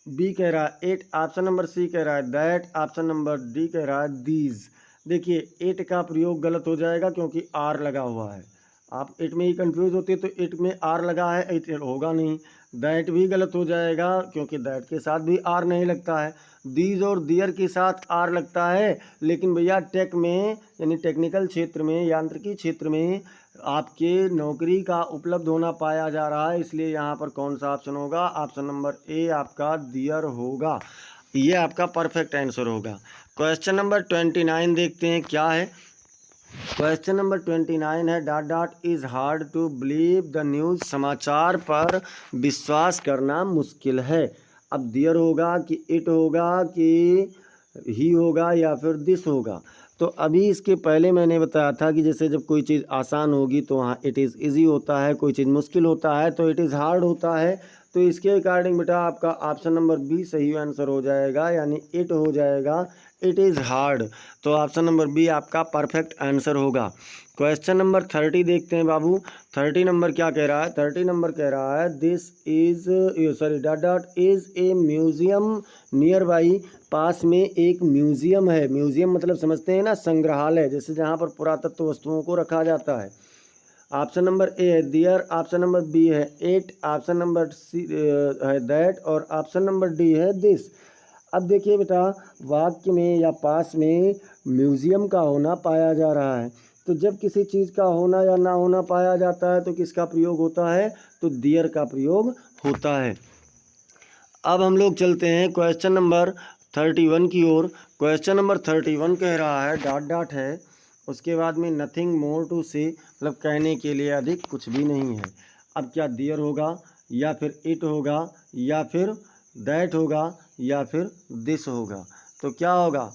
बी कह रहा है इट, ऑप्शन नंबर सी कह रहा है दैट, ऑप्शन नंबर डी कह रहा है दीज। देखिए इट का प्रयोग गलत हो जाएगा, क्योंकि आर लगा हुआ है। आप इट में ही कंफ्यूज होते तो इट में आर लगा है, इट होगा नहीं। दैट भी गलत हो जाएगा, क्योंकि दैट के साथ भी आर नहीं लगता है। दीज और दियर के साथ आर लगता है, लेकिन भैया टेक में यानी टेक्निकल क्षेत्र में, यांत्रिकी क्षेत्र में आपके नौकरी का उपलब्ध होना पाया जा रहा है, इसलिए यहाँ पर कौन सा ऑप्शन होगा, ऑप्शन नंबर ए आपका दियर होगा। ये आपका परफेक्ट आंसर होगा। क्वेश्चन नंबर 29 देखते हैं क्या है। क्वेश्चन नंबर 29 है dot dot is hard to believe the news, समाचार पर विश्वास करना मुश्किल है। अब दियर होगा कि इट होगा कि ही होगा या फिर दिस होगा। तो अभी इसके पहले मैंने बताया था कि जैसे जब कोई चीज़ आसान होगी तो वहाँ इट इज़ ईजी होता है, कोई चीज़ मुश्किल होता है तो इट इज़ हार्ड होता है। तो इसके अकॉर्डिंग बेटा आपका ऑप्शन नंबर बी सही आंसर हो जाएगा, यानी इट हो जाएगा, इट इज़ हार्ड। तो ऑप्शन नंबर बी आपका परफेक्ट आंसर होगा। क्वेश्चन नंबर 30 देखते हैं बाबू। 30 नंबर क्या कह रहा है, 30 नंबर कह रहा है this is sorry dot dot is a museum near by, पास में एक म्यूज़ियम है। म्यूज़ियम मतलब समझते हैं ना, संग्रहालय, जैसे जहाँ पर पुरातत्व वस्तुओं को रखा जाता है। ऑप्शन नंबर ए है दियर, ऑप्शन नंबर बी है इट, ऑप्शन नंबर सी है दैट, और ऑप्शन नंबर डी है दिस। अब देखिए बेटा वाक्य में या पास में म्यूज़ियम का होना पाया जा रहा है, तो जब किसी चीज़ का होना या ना होना पाया जाता है तो किसका प्रयोग होता है, तो दियर का प्रयोग होता है। अब हम लोग चलते हैं क्वेश्चन नंबर 31 की ओर। क्वेश्चन नंबर 31 कह रहा है डॉट डॉट है, उसके बाद में नथिंग मोर टू से, मतलब कहने के लिए अधिक कुछ भी नहीं है। अब क्या दियर होगा या फिर इट होगा या फिर दैट होगा या फिर दिस होगा। तो क्या होगा,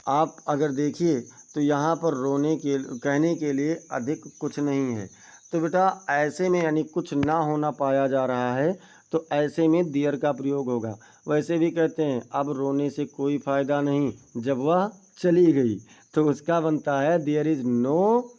आप अगर देखिए तो यहाँ पर रोने के कहने के लिए अधिक कुछ नहीं है। तो बेटा ऐसे में यानी कुछ ना होना पाया जा रहा है तो ऐसे में दियर का प्रयोग होगा। वैसे भी कहते हैं अब रोने से कोई फ़ायदा नहीं जब वह चली गई, तो उसका बनता है देयर इज़ नो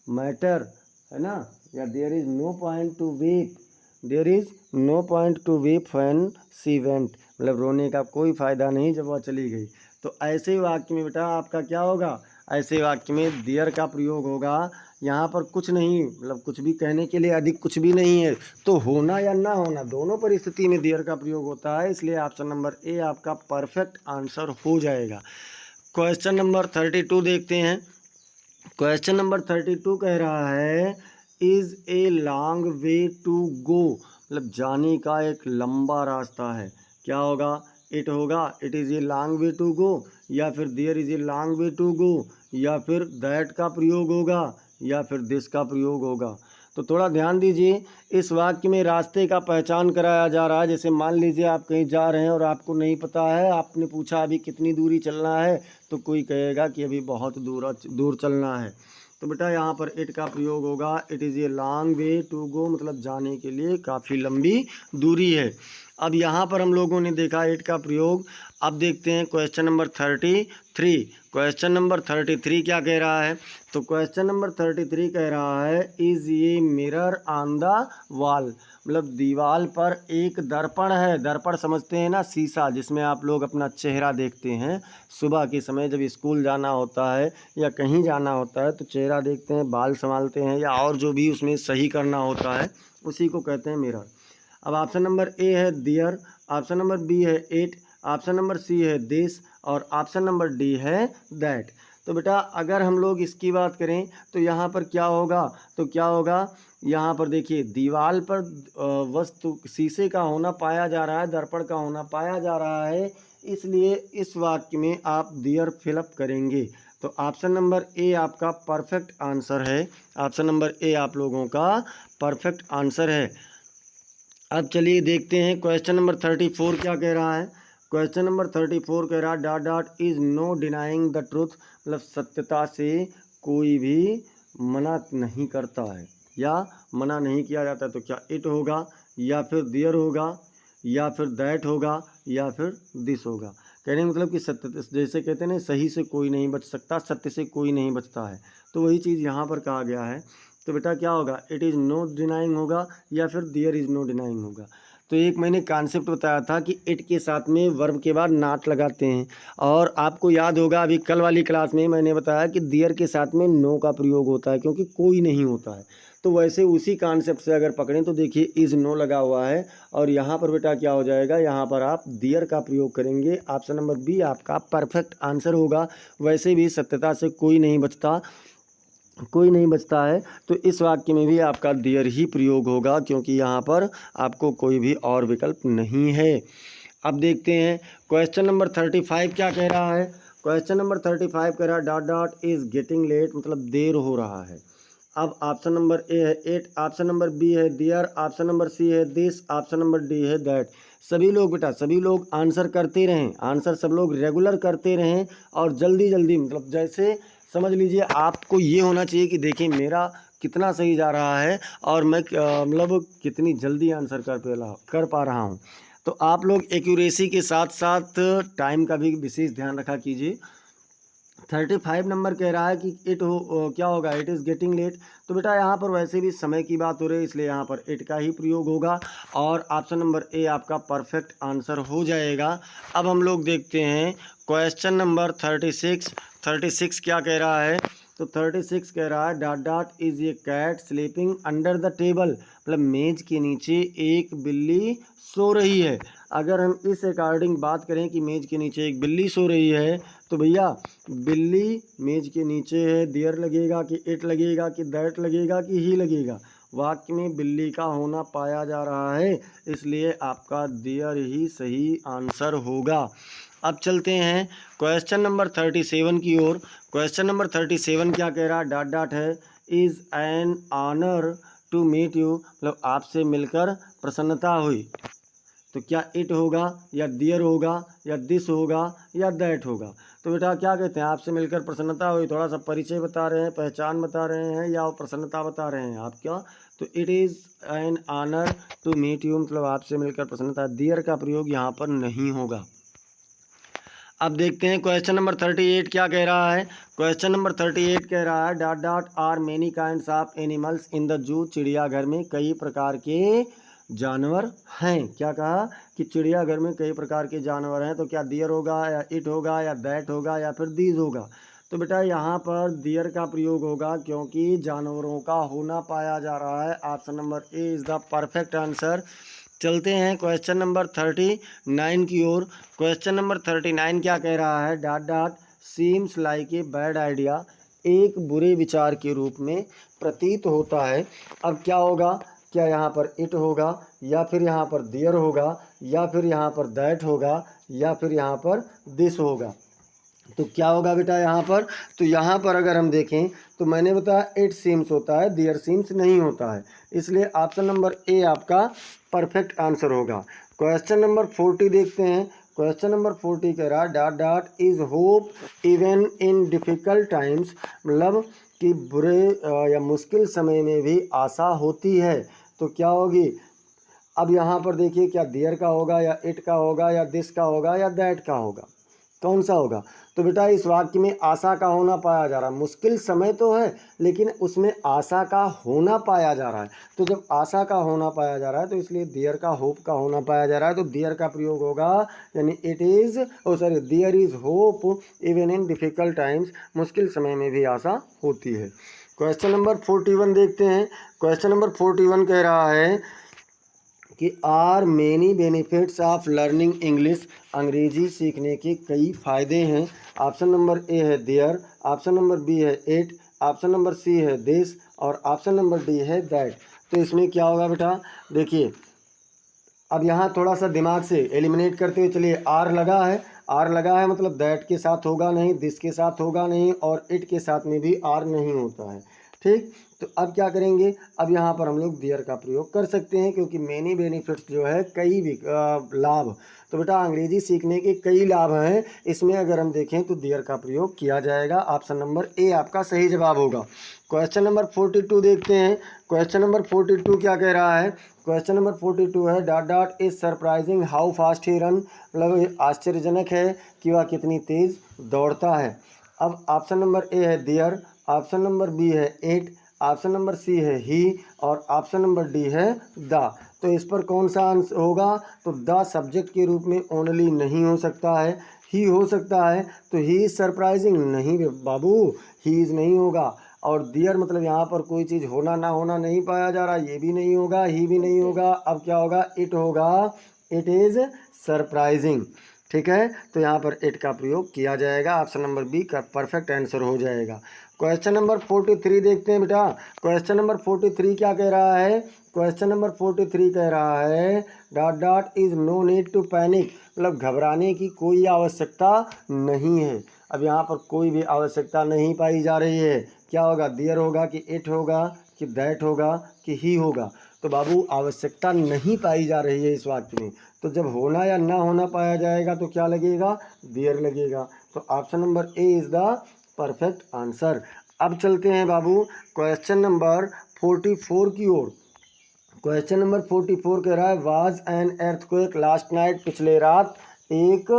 मैटर, है ना, या there is no point to weep, there is no point to weep when she went, मतलब रोने का कोई फ़ायदा नहीं जब वह चली गई। तो ऐसे वाक्य में बेटा आपका क्या होगा, ऐसे वाक्य में देयर का प्रयोग होगा। यहाँ पर कुछ नहीं, मतलब कुछ भी कहने के लिए अधिक कुछ भी नहीं है, तो होना या ना होना दोनों परिस्थिति में देयर का प्रयोग होता है, इसलिए ऑप्शन नंबर ए आपका परफेक्ट आंसर हो जाएगा। क्वेश्चन नंबर 32 देखते हैं। क्वेश्चन नंबर 32 कह रहा है is a long way to go, मतलब जाने का एक लंबा रास्ता है। क्या होगा, इट होगा, it is a long way to go, या फिर there is a long way to go, या फिर दैट का प्रयोग होगा, या फिर दिस का प्रयोग होगा। तो थोड़ा ध्यान दीजिए, इस वाक्य में रास्ते का पहचान कराया जा रहा है। जैसे मान लीजिए आप कहीं जा रहे हैं और आपको नहीं पता है, आपने पूछा अभी कितनी दूरी चलना है, तो कोई कहेगा कि अभी बहुत दूर चलना है। तो बेटा यहाँ पर इट का प्रयोग होगा, it is a long way to go, मतलब जाने के लिए काफ़ी लंबी दूरी है। अब यहाँ पर हम लोगों ने देखा इट का प्रयोग। अब देखते हैं क्वेश्चन नंबर 33। क्वेश्चन नंबर 33 क्या कह रहा है, तो क्वेश्चन नंबर 33 कह रहा है इज़ ये मिरर ऑन द वॉल, मतलब दीवार पर एक दर्पण है। दर्पण समझते हैं ना, शीशा जिसमें आप लोग अपना चेहरा देखते हैं। सुबह के समय जब स्कूल जाना होता है या कहीं जाना होता है तो चेहरा देखते हैं, बाल संभालते हैं या और जो भी उसमें सही करना होता है उसी को कहते हैं मिरर। अब ऑप्शन नंबर ए है दियर, ऑप्शन नंबर बी है इट, ऑप्शन नंबर सी है दिस और ऑप्शन नंबर डी है दैट। तो बेटा अगर हम लोग इसकी बात करें तो यहाँ पर क्या होगा, तो क्या होगा, यहाँ पर देखिए दीवार पर वस्तु शीशे का होना पाया जा रहा है, दर्पण का होना पाया जा रहा है, इसलिए इस वाक्य में आप दियर फिलअप करेंगे। तो ऑप्शन नंबर ए आपका परफेक्ट आंसर है, ऑप्शन नंबर ए आप लोगों का परफेक्ट आंसर है। अब चलिए देखते हैं क्वेश्चन नंबर 34 क्या कह रहा है। क्वेश्चन नंबर 34 कह रहा है dot dot is no denying the truth, मतलब सत्यता से कोई भी मना नहीं करता है या मना नहीं किया जाता। तो क्या इट होगा या फिर देयर होगा या फिर दैट होगा या फिर दिस होगा। कहने का मतलब कि सत्य, जैसे कहते हैं ना सही से कोई नहीं बच सकता, सत्य से कोई नहीं बचता है, तो वही चीज़ यहाँ पर कहा गया है। तो बेटा क्या होगा, इट इज़ नो डिनाइंग होगा या फिर देयर इज़ नो डिनाइंग होगा। तो एक मैंने कॉन्सेप्ट बताया था कि इट के साथ में वर्ब के बाद नॉट लगाते हैं, और आपको याद होगा अभी कल वाली क्लास में मैंने बताया कि देयर के साथ में नो का प्रयोग होता है क्योंकि कोई नहीं होता है। तो वैसे उसी कॉन्सेप्ट से अगर पकड़ें तो देखिए इज़ नो लगा हुआ है और यहाँ पर बेटा क्या हो जाएगा, यहाँ पर आप देयर का प्रयोग करेंगे। ऑप्शन नंबर बी आपका परफेक्ट आंसर होगा। वैसे भी सत्यता से कोई नहीं बचता है, तो इस वाक्य में भी आपका देयर ही प्रयोग होगा क्योंकि यहाँ पर आपको कोई भी और विकल्प नहीं है। अब देखते हैं क्वेश्चन नंबर 35 क्या कह रहा है। क्वेश्चन नंबर 35 कह रहा है dot dot is getting late, मतलब देर हो रहा है। अब ऑप्शन नंबर ए है इट, ऑप्शन नंबर बी है देयर, ऑप्शन नंबर सी है दिस, ऑप्शन नंबर डी है दैट। सभी लोग बेटा सभी लोग आंसर करते रहें, आंसर सब लोग रेगुलर करते रहें और जल्दी जल्दी, मतलब जैसे समझ लीजिए आपको ये होना चाहिए कि देखिए मेरा कितना सही जा रहा है और मैं मतलब कितनी जल्दी आंसर कर पा रहा हूँ। तो आप लोग एक्यूरेसी के साथ साथ टाइम का भी विशेष ध्यान रखा कीजिए। 35 नंबर कह रहा है कि क्या होगा, इट इज़ गेटिंग लेट। तो बेटा यहाँ पर वैसे भी समय की बात हो रही है इसलिए यहाँ पर इट का ही प्रयोग होगा और ऑप्शन नंबर ए आपका परफेक्ट आंसर हो जाएगा। अब हम लोग देखते हैं क्वेश्चन नंबर 36 क्या कह रहा है। तो 36 कह रहा है dot dot is a cat sleeping under the table, मतलब मेज़ के नीचे एक बिल्ली सो रही है। अगर हम इस अकॉर्डिंग बात करें कि मेज़ के नीचे एक बिल्ली सो रही है तो भैया बिल्ली मेज के नीचे है, देयर लगेगा कि इट लगेगा कि दैट लगेगा कि ही लगेगा। वाक्य में बिल्ली का होना पाया जा रहा है इसलिए आपका देयर ही सही आंसर होगा। अब चलते हैं क्वेश्चन नंबर 37 की ओर। क्वेश्चन नंबर 37 क्या कह रहा है, डॉट डॉट है is an honour to meet you मतलब आपसे मिलकर प्रसन्नता हुई। तो क्या इट होगा या दियर होगा या दिस होगा या दैट होगा। तो बेटा क्या कहते हैं, आपसे मिलकर प्रसन्नता हुई, थोड़ा सा परिचय बता रहे हैं, पहचान बता रहे हैं या प्रसन्नता बता रहे हैं आप क्या। तो it is an honour to meet you मतलब आपसे मिलकर प्रसन्नता। दियर का प्रयोग यहाँ पर नहीं होगा। अब देखते हैं क्वेश्चन नंबर 38 क्या कह रहा है। क्वेश्चन नंबर 38 कह रहा है dot dot are many kinds of animals in the zoo. चिड़ियाघर में कई प्रकार के जानवर हैं। क्या कहा कि चिड़ियाघर में कई प्रकार के जानवर हैं। तो क्या दियर होगा या इट होगा या दैट होगा या फिर दीज होगा। तो बेटा यहाँ पर दियर का प्रयोग होगा क्योंकि जानवरों का होना पाया जा रहा है। Option number A is the perfect answer. चलते हैं क्वेश्चन नंबर 39 की ओर। क्वेश्चन नंबर 39 क्या कह रहा है dot dot seems like a bad idea. एक बुरे विचार के रूप में प्रतीत होता है। अब क्या होगा, क्या यहाँ पर इट होगा या फिर यहाँ पर दियर होगा या फिर यहाँ पर दैट होगा या फिर यहाँ पर दिस होगा। तो क्या होगा बेटा यहाँ पर, तो यहाँ पर अगर हम देखें तो मैंने बताया इट सीम्स होता है, दियर सीम्स नहीं होता है, इसलिए ऑप्शन नंबर ए आपका परफेक्ट आंसर होगा। क्वेश्चन नंबर 40 देखते हैं। क्वेश्चन नंबर 40 कह रहा है dot dot is hope even in difficult times मतलब कि बुरे या मुश्किल समय में भी आशा होती है। तो क्या होगी, अब यहाँ पर देखिए क्या दियर का होगा या इट का होगा या दिस का होगा या दैट का होगा, कौन सा होगा। तो बेटा इस वाक्य में आशा का होना पाया जा रहा है। मुश्किल समय तो है लेकिन उसमें आशा का होना पाया जा रहा है। तो जब आशा का होना पाया जा रहा है तो इसलिए दियर का होप का होना पाया जा रहा है। तो दियर का प्रयोग होगा यानी it is their is hope even in difficult times. मुश्किल समय में भी आशा होती है। क्वेश्चन नंबर 41 देखते हैं। क्वेश्चन नंबर 41 कह रहा है कि are many benefits of learning English. अंग्रेजी सीखने के कई फ़ायदे हैं। ऑप्शन नंबर ए है देयर, ऑप्शन नंबर बी है इट, ऑप्शन नंबर सी है दिस और ऑप्शन नंबर डी है दैट। तो इसमें क्या होगा बेटा, देखिए अब यहाँ थोड़ा सा दिमाग से एलिमिनेट करते हुए चलिए। आर लगा है, आर लगा है मतलब दैट के साथ होगा नहीं, दिस के साथ होगा नहीं और इट के साथ में भी आर नहीं होता है। ठीक, तो अब क्या करेंगे, अब यहाँ पर हम लोग दियर का प्रयोग कर सकते हैं क्योंकि मेनी बेनिफिट्स जो है कई लाभ। तो बेटा अंग्रेजी सीखने के कई लाभ हैं, इसमें अगर हम देखें तो दियर का प्रयोग किया जाएगा। ऑप्शन नंबर ए आपका सही जवाब होगा। क्वेश्चन नंबर 42 देखते हैं। क्वेश्चन नंबर 42 क्या कह रहा है। क्वेश्चन नंबर 42 है dot dot is surprising how fast he run मतलब आश्चर्यजनक है कि वह कितनी तेज़ दौड़ता है। अब ऑप्शन नंबर ए है दियर, ऑप्शन नंबर बी है इट, ऑप्शन नंबर सी है ही और ऑप्शन नंबर डी है द। तो इस पर कौन सा आंसर होगा, तो द सब्जेक्ट के रूप में ओनली नहीं हो सकता है, ही हो सकता है। तो ही इज़ सरप्राइजिंग नहीं बाबू, ही इज़ नहीं होगा। और दियर मतलब यहाँ पर कोई चीज़ होना ना होना नहीं पाया जा रहा, ये भी नहीं होगा, ही भी नहीं होगा। अब क्या होगा, इट होगा, इट इज़ सरप्राइजिंग। ठीक है, तो यहाँ पर इट का प्रयोग किया जाएगा। ऑप्शन नंबर बी का परफेक्ट आंसर हो जाएगा। क्वेश्चन नंबर 43 देखते हैं बेटा। क्वेश्चन नंबर 43 क्या कह रहा है। क्वेश्चन नंबर 43 कह रहा है dot dot is no need to panic मतलब घबराने की कोई आवश्यकता नहीं है। अब यहाँ पर कोई भी आवश्यकता नहीं पाई जा रही है। क्या होगा, दियर होगा कि इट होगा कि दैट होगा कि ही होगा। तो बाबू आवश्यकता नहीं पाई जा रही है इस वाक्य में। तो जब होना या ना होना पाया जाएगा तो क्या लगेगा, दियर लगेगा। तो option number A is the perfect answer. अब चलते हैं बाबू क्वेश्चन नंबर 44 की ओर। क्वेश्चन नंबर 44 कह रहा है was an earthquake last night पिछले रात एक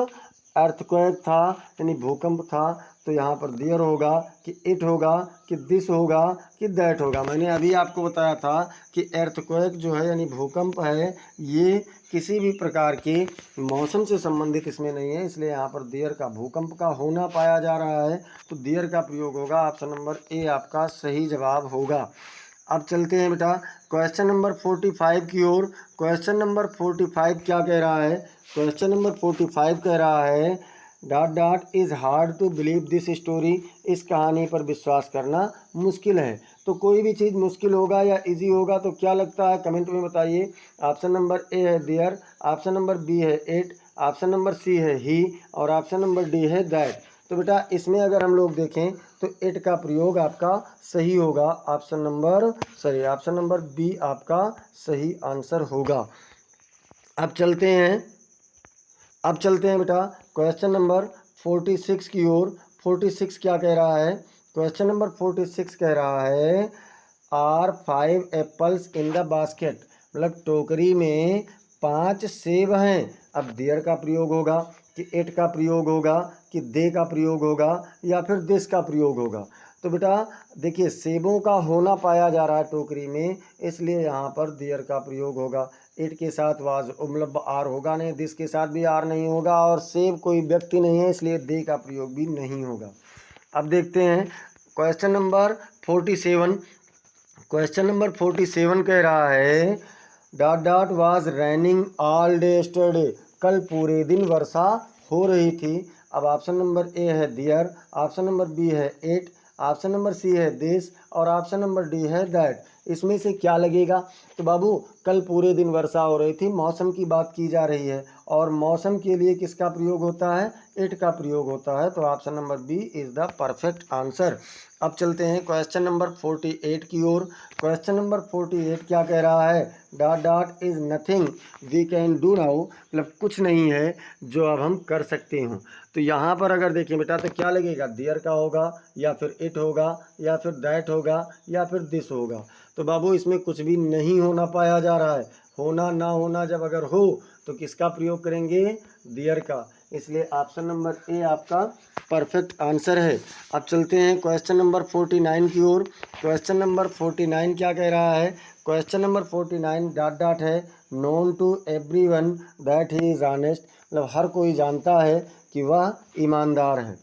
अर्थक्वेक था यानी भूकंप था। तो यहाँ पर दियर होगा कि इट होगा कि दिस होगा कि दैट होगा। मैंने अभी आपको बताया था कि अर्थक्वेक जो है यानी भूकंप है ये किसी भी प्रकार के मौसम से संबंधित इसमें नहीं है, इसलिए यहाँ पर दियर का भूकंप का होना पाया जा रहा है। तो दियर का प्रयोग होगा। ऑप्शन नंबर ए आपका सही जवाब होगा। अब चलते हैं बेटा क्वेश्चन नंबर 45 की ओर। क्वेश्चन नंबर 45 क्या कह रहा है। क्वेश्चन नंबर 45 कह रहा है dot dot is hard to believe this story. इस कहानी पर विश्वास करना मुश्किल है। तो कोई भी चीज़ मुश्किल होगा या इजी होगा तो क्या लगता है कमेंट में बताइए। ऑप्शन नंबर ए है देयर, ऑप्शन नंबर बी है इट, ऑप्शन नंबर सी है ही और ऑप्शन नंबर डी है दैट। तो बेटा इसमें अगर हम लोग देखें तो इट का प्रयोग आपका सही होगा। ऑप्शन नंबर बी आपका सही आंसर होगा। अब चलते हैं बेटा क्वेश्चन नंबर 46 की ओर। 46 क्या कह रहा है? क्वेश्चन नंबर 46 कह रहा है are 5 apples in the basket, मतलब टोकरी में 5 सेब हैं। अब देयर का प्रयोग होगा कि इट का प्रयोग होगा कि दे का प्रयोग होगा या फिर दिस का प्रयोग होगा। तो बेटा देखिए सेबों का होना पाया जा रहा है टोकरी में, इसलिए यहाँ पर देयर का प्रयोग होगा। इट के साथ वाज मतलब आर होगा नहीं, दिस के साथ भी आर नहीं होगा, और सेब कोई व्यक्ति नहीं है इसलिए दे का प्रयोग भी नहीं होगा। अब देखते हैं क्वेश्चन नंबर 47। क्वेश्चन नंबर 47 कह रहा है dot was raining all day yesterday, कल पूरे दिन वर्षा हो रही थी। अब ऑप्शन नंबर ए है दियर, ऑप्शन नंबर बी है इट, ऑप्शन नंबर सी है दिस और ऑप्शन नंबर डी है दैट। इसमें से क्या लगेगा? तो बाबू कल पूरे दिन वर्षा हो रही थी, मौसम की बात की जा रही है और मौसम के लिए किसका प्रयोग होता है? इट का प्रयोग होता है। तो option number B is the perfect answer. अब चलते हैं क्वेश्चन नंबर 48 की ओर। क्वेश्चन नंबर 48 क्या कह रहा है? Dot is nothing we can do now, मतलब कुछ नहीं है जो अब हम कर सकते हो। तो यहाँ पर अगर देखें बेटा तो क्या लगेगा? देयर का होगा या फिर इट होगा या फिर दैट होगा या फिर दिस होगा। तो बाबू इसमें कुछ भी नहीं होना पाया जा रहा है। होना ना होना जब अगर हो तो किसका प्रयोग करेंगे? देयर का। इसलिए ऑप्शन नंबर ए आपका परफेक्ट आंसर है। अब चलते हैं क्वेश्चन नंबर 49 की ओर। क्वेश्चन नंबर 49 क्या कह रहा है? क्वेश्चन नंबर 49 डॉट है known to everyone that he is honest, मतलब हर कोई जानता है कि वह ईमानदार है।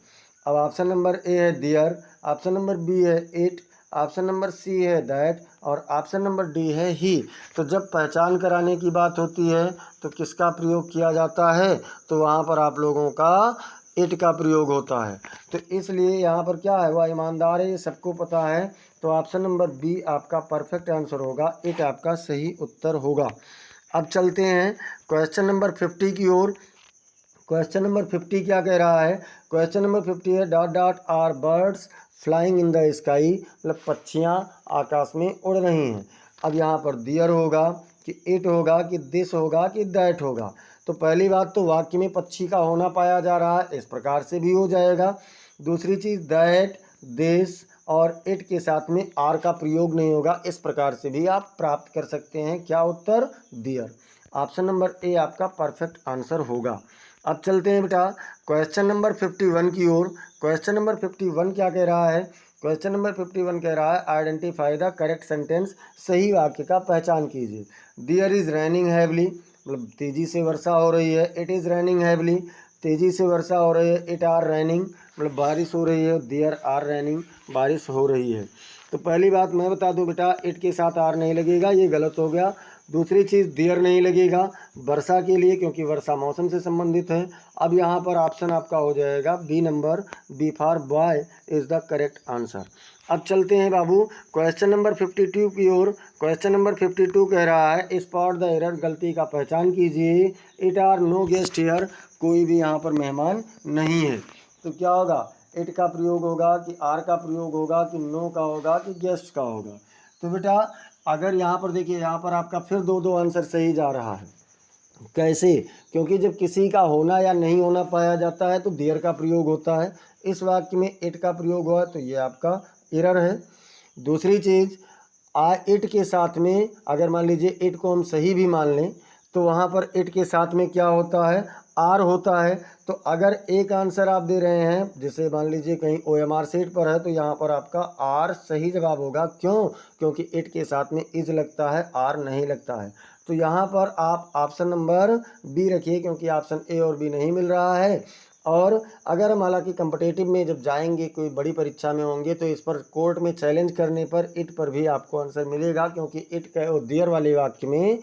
अब ऑप्शन नंबर ए है दियर, ऑप्शन नंबर बी है इट, ऑप्शन नंबर सी है दैट और ऑप्शन नंबर डी है ही। तो जब पहचान कराने की बात होती है तो किसका प्रयोग किया जाता है? तो वहाँ पर आप लोगों का इट का प्रयोग होता है। तो इसलिए यहाँ पर क्या है? वह ईमानदार है, ये सबको पता है। तो ऑप्शन नंबर बी आपका परफेक्ट आंसर होगा, इट आपका सही उत्तर होगा। अब चलते हैं क्वेश्चन नंबर 50 की ओर। क्वेश्चन नंबर 50 क्या कह रहा है? क्वेश्चन नंबर 50 है dot are birds flying in the sky, मतलब पक्षियाँ आकाश में उड़ रही हैं। अब यहाँ पर दियर होगा कि इट होगा कि दिस होगा कि दैट होगा। तो पहली बात तो वाक्य में पक्षी का होना पाया जा रहा है, इस प्रकार से भी हो जाएगा। दूसरी चीज़ दैट, दिस और इट के साथ में आर का प्रयोग नहीं होगा, इस प्रकार से भी आप प्राप्त कर सकते हैं। क्या उत्तर? दियर। ऑप्शन नंबर ए आपका परफेक्ट आंसर होगा। अब चलते हैं बेटा क्वेश्चन नंबर 51 की ओर। क्वेश्चन नंबर 51 क्या कह रहा है? क्वेश्चन नंबर 51 कह रहा है आइडेंटिफाई द करेक्ट सेंटेंस, सही वाक्य का पहचान कीजिए। देयर इज़ रेनिंग हैवली, मतलब तेज़ी से वर्षा हो रही है। इट इज़ रेनिंग हैवली, तेज़ी से वर्षा हो रही है। इट आर रेनिंग, मतलब बारिश हो रही है। देयर आर रेनिंग, बारिश हो रही है। तो पहली बात मैं बता दूं बेटा, इट के साथ आर नहीं लगेगा, ये गलत हो गया। दूसरी चीज़ देयर नहीं लगेगा वर्षा के लिए, क्योंकि वर्षा मौसम से संबंधित है। अब यहाँ पर ऑप्शन आपका हो जाएगा B number, B for boy is the correct answer. अब चलते हैं बाबू क्वेश्चन नंबर 52 की ओर। क्वेश्चन नंबर 52 कह रहा है स्पॉट द एरर, गलती का पहचान कीजिए। It are no guest here, कोई भी यहाँ पर मेहमान नहीं है। तो क्या होगा? इट का प्रयोग होगा कि आर का प्रयोग होगा कि नो का होगा कि गेस्ट का होगा। तो बेटा अगर यहाँ पर देखिए, यहाँ पर आपका फिर दो आंसर सही जा रहा है। कैसे? क्योंकि जब किसी का होना या नहीं होना पाया जाता है तो देयर का प्रयोग होता है। इस वाक्य में इट का प्रयोग हुआ तो ये आपका एरर है। दूसरी चीज़ इट के साथ में अगर मान लीजिए इट को हम सही भी मान लें तो वहाँ पर इट के साथ में क्या होता है? आर होता है। तो अगर एक आंसर आप दे रहे हैं, जैसे मान लीजिए कहीं OMR सेट पर है, तो यहाँ पर आपका आर सही जवाब होगा। क्यों? क्योंकि इट के साथ में इज लगता है, आर नहीं लगता है। तो यहाँ पर आप ऑप्शन नंबर बी रखिए, क्योंकि ऑप्शन ए और बी नहीं मिल रहा है। और अगर हम हालांकि कम्पिटेटिव में जब जाएंगे, कोई बड़ी परीक्षा में होंगे, तो इस पर कोर्ट में चैलेंज करने पर इट पर भी आपको आंसर मिलेगा, क्योंकि इट कह देयर वाले वाक्य में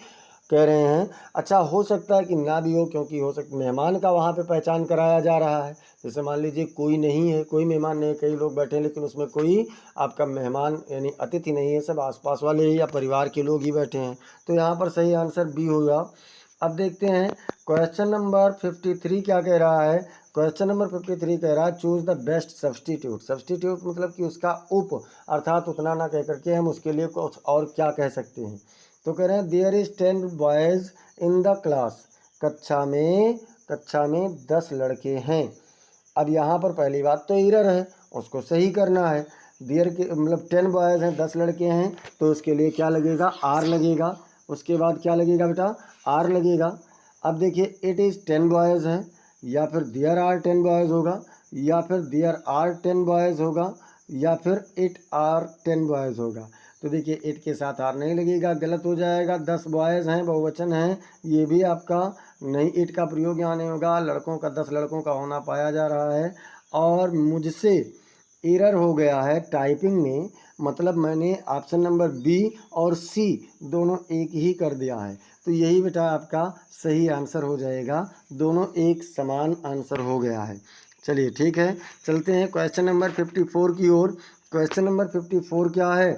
कह रहे हैं। अच्छा हो सकता है कि ना भी हो, क्योंकि हो सकता मेहमान का वहाँ पे पहचान कराया जा रहा है। जैसे मान लीजिए कोई नहीं है, कोई मेहमान नहीं है, कई लोग बैठे हैं लेकिन उसमें कोई आपका मेहमान यानी अतिथि नहीं है, सब आसपास वाले ही या परिवार के लोग ही बैठे हैं। तो यहाँ पर सही आंसर बी होगा। अब देखते हैं क्वेश्चन नंबर 53 क्या कह रहा है? क्वेश्चन नंबर 53 कह रहा है choose the best substitute. Substitute मतलब कि उसका उप, अर्थात उतना ना कह करके हम उसके लिए कुछ और क्या कह सकते हैं। तो कह रहे हैं there is 10 boys in the class. कक्षा में 10 लड़के हैं। अब यहाँ पर पहली बात तो एरर है, उसको सही करना है। देयर के मतलब 10 बॉयज़ हैं, 10 लड़के हैं, तो उसके लिए क्या लगेगा, आर लगेगा। उसके बाद क्या लगेगा बेटा, आर लगेगा। अब देखिए इट इज़ 10 बॉयज़ हैं, या फिर देयर आर 10 बॉयज़ होगा, या फिर देयर आर 10 बॉयज़ होगा, या फिर इट आर 10 बॉयज़ होगा। तो देखिए इट के साथ आर नहीं लगेगा, गलत हो जाएगा। 10 बॉयज़ हैं, बहुवचन हैं, ये भी आपका नहीं, इट का प्रयोग यहाँ नहीं होगा। लड़कों का 10 लड़कों का होना पाया जा रहा है। और मुझसे एरर हो गया है टाइपिंग में, मतलब मैंने ऑप्शन नंबर बी और सी दोनों एक ही कर दिया है। तो यही बेटा आपका सही आंसर हो जाएगा, दोनों एक समान आंसर हो गया है। चलिए ठीक है, चलते हैं क्वेश्चन नंबर 54 की ओर। क्वेश्चन नंबर 54 क्या है,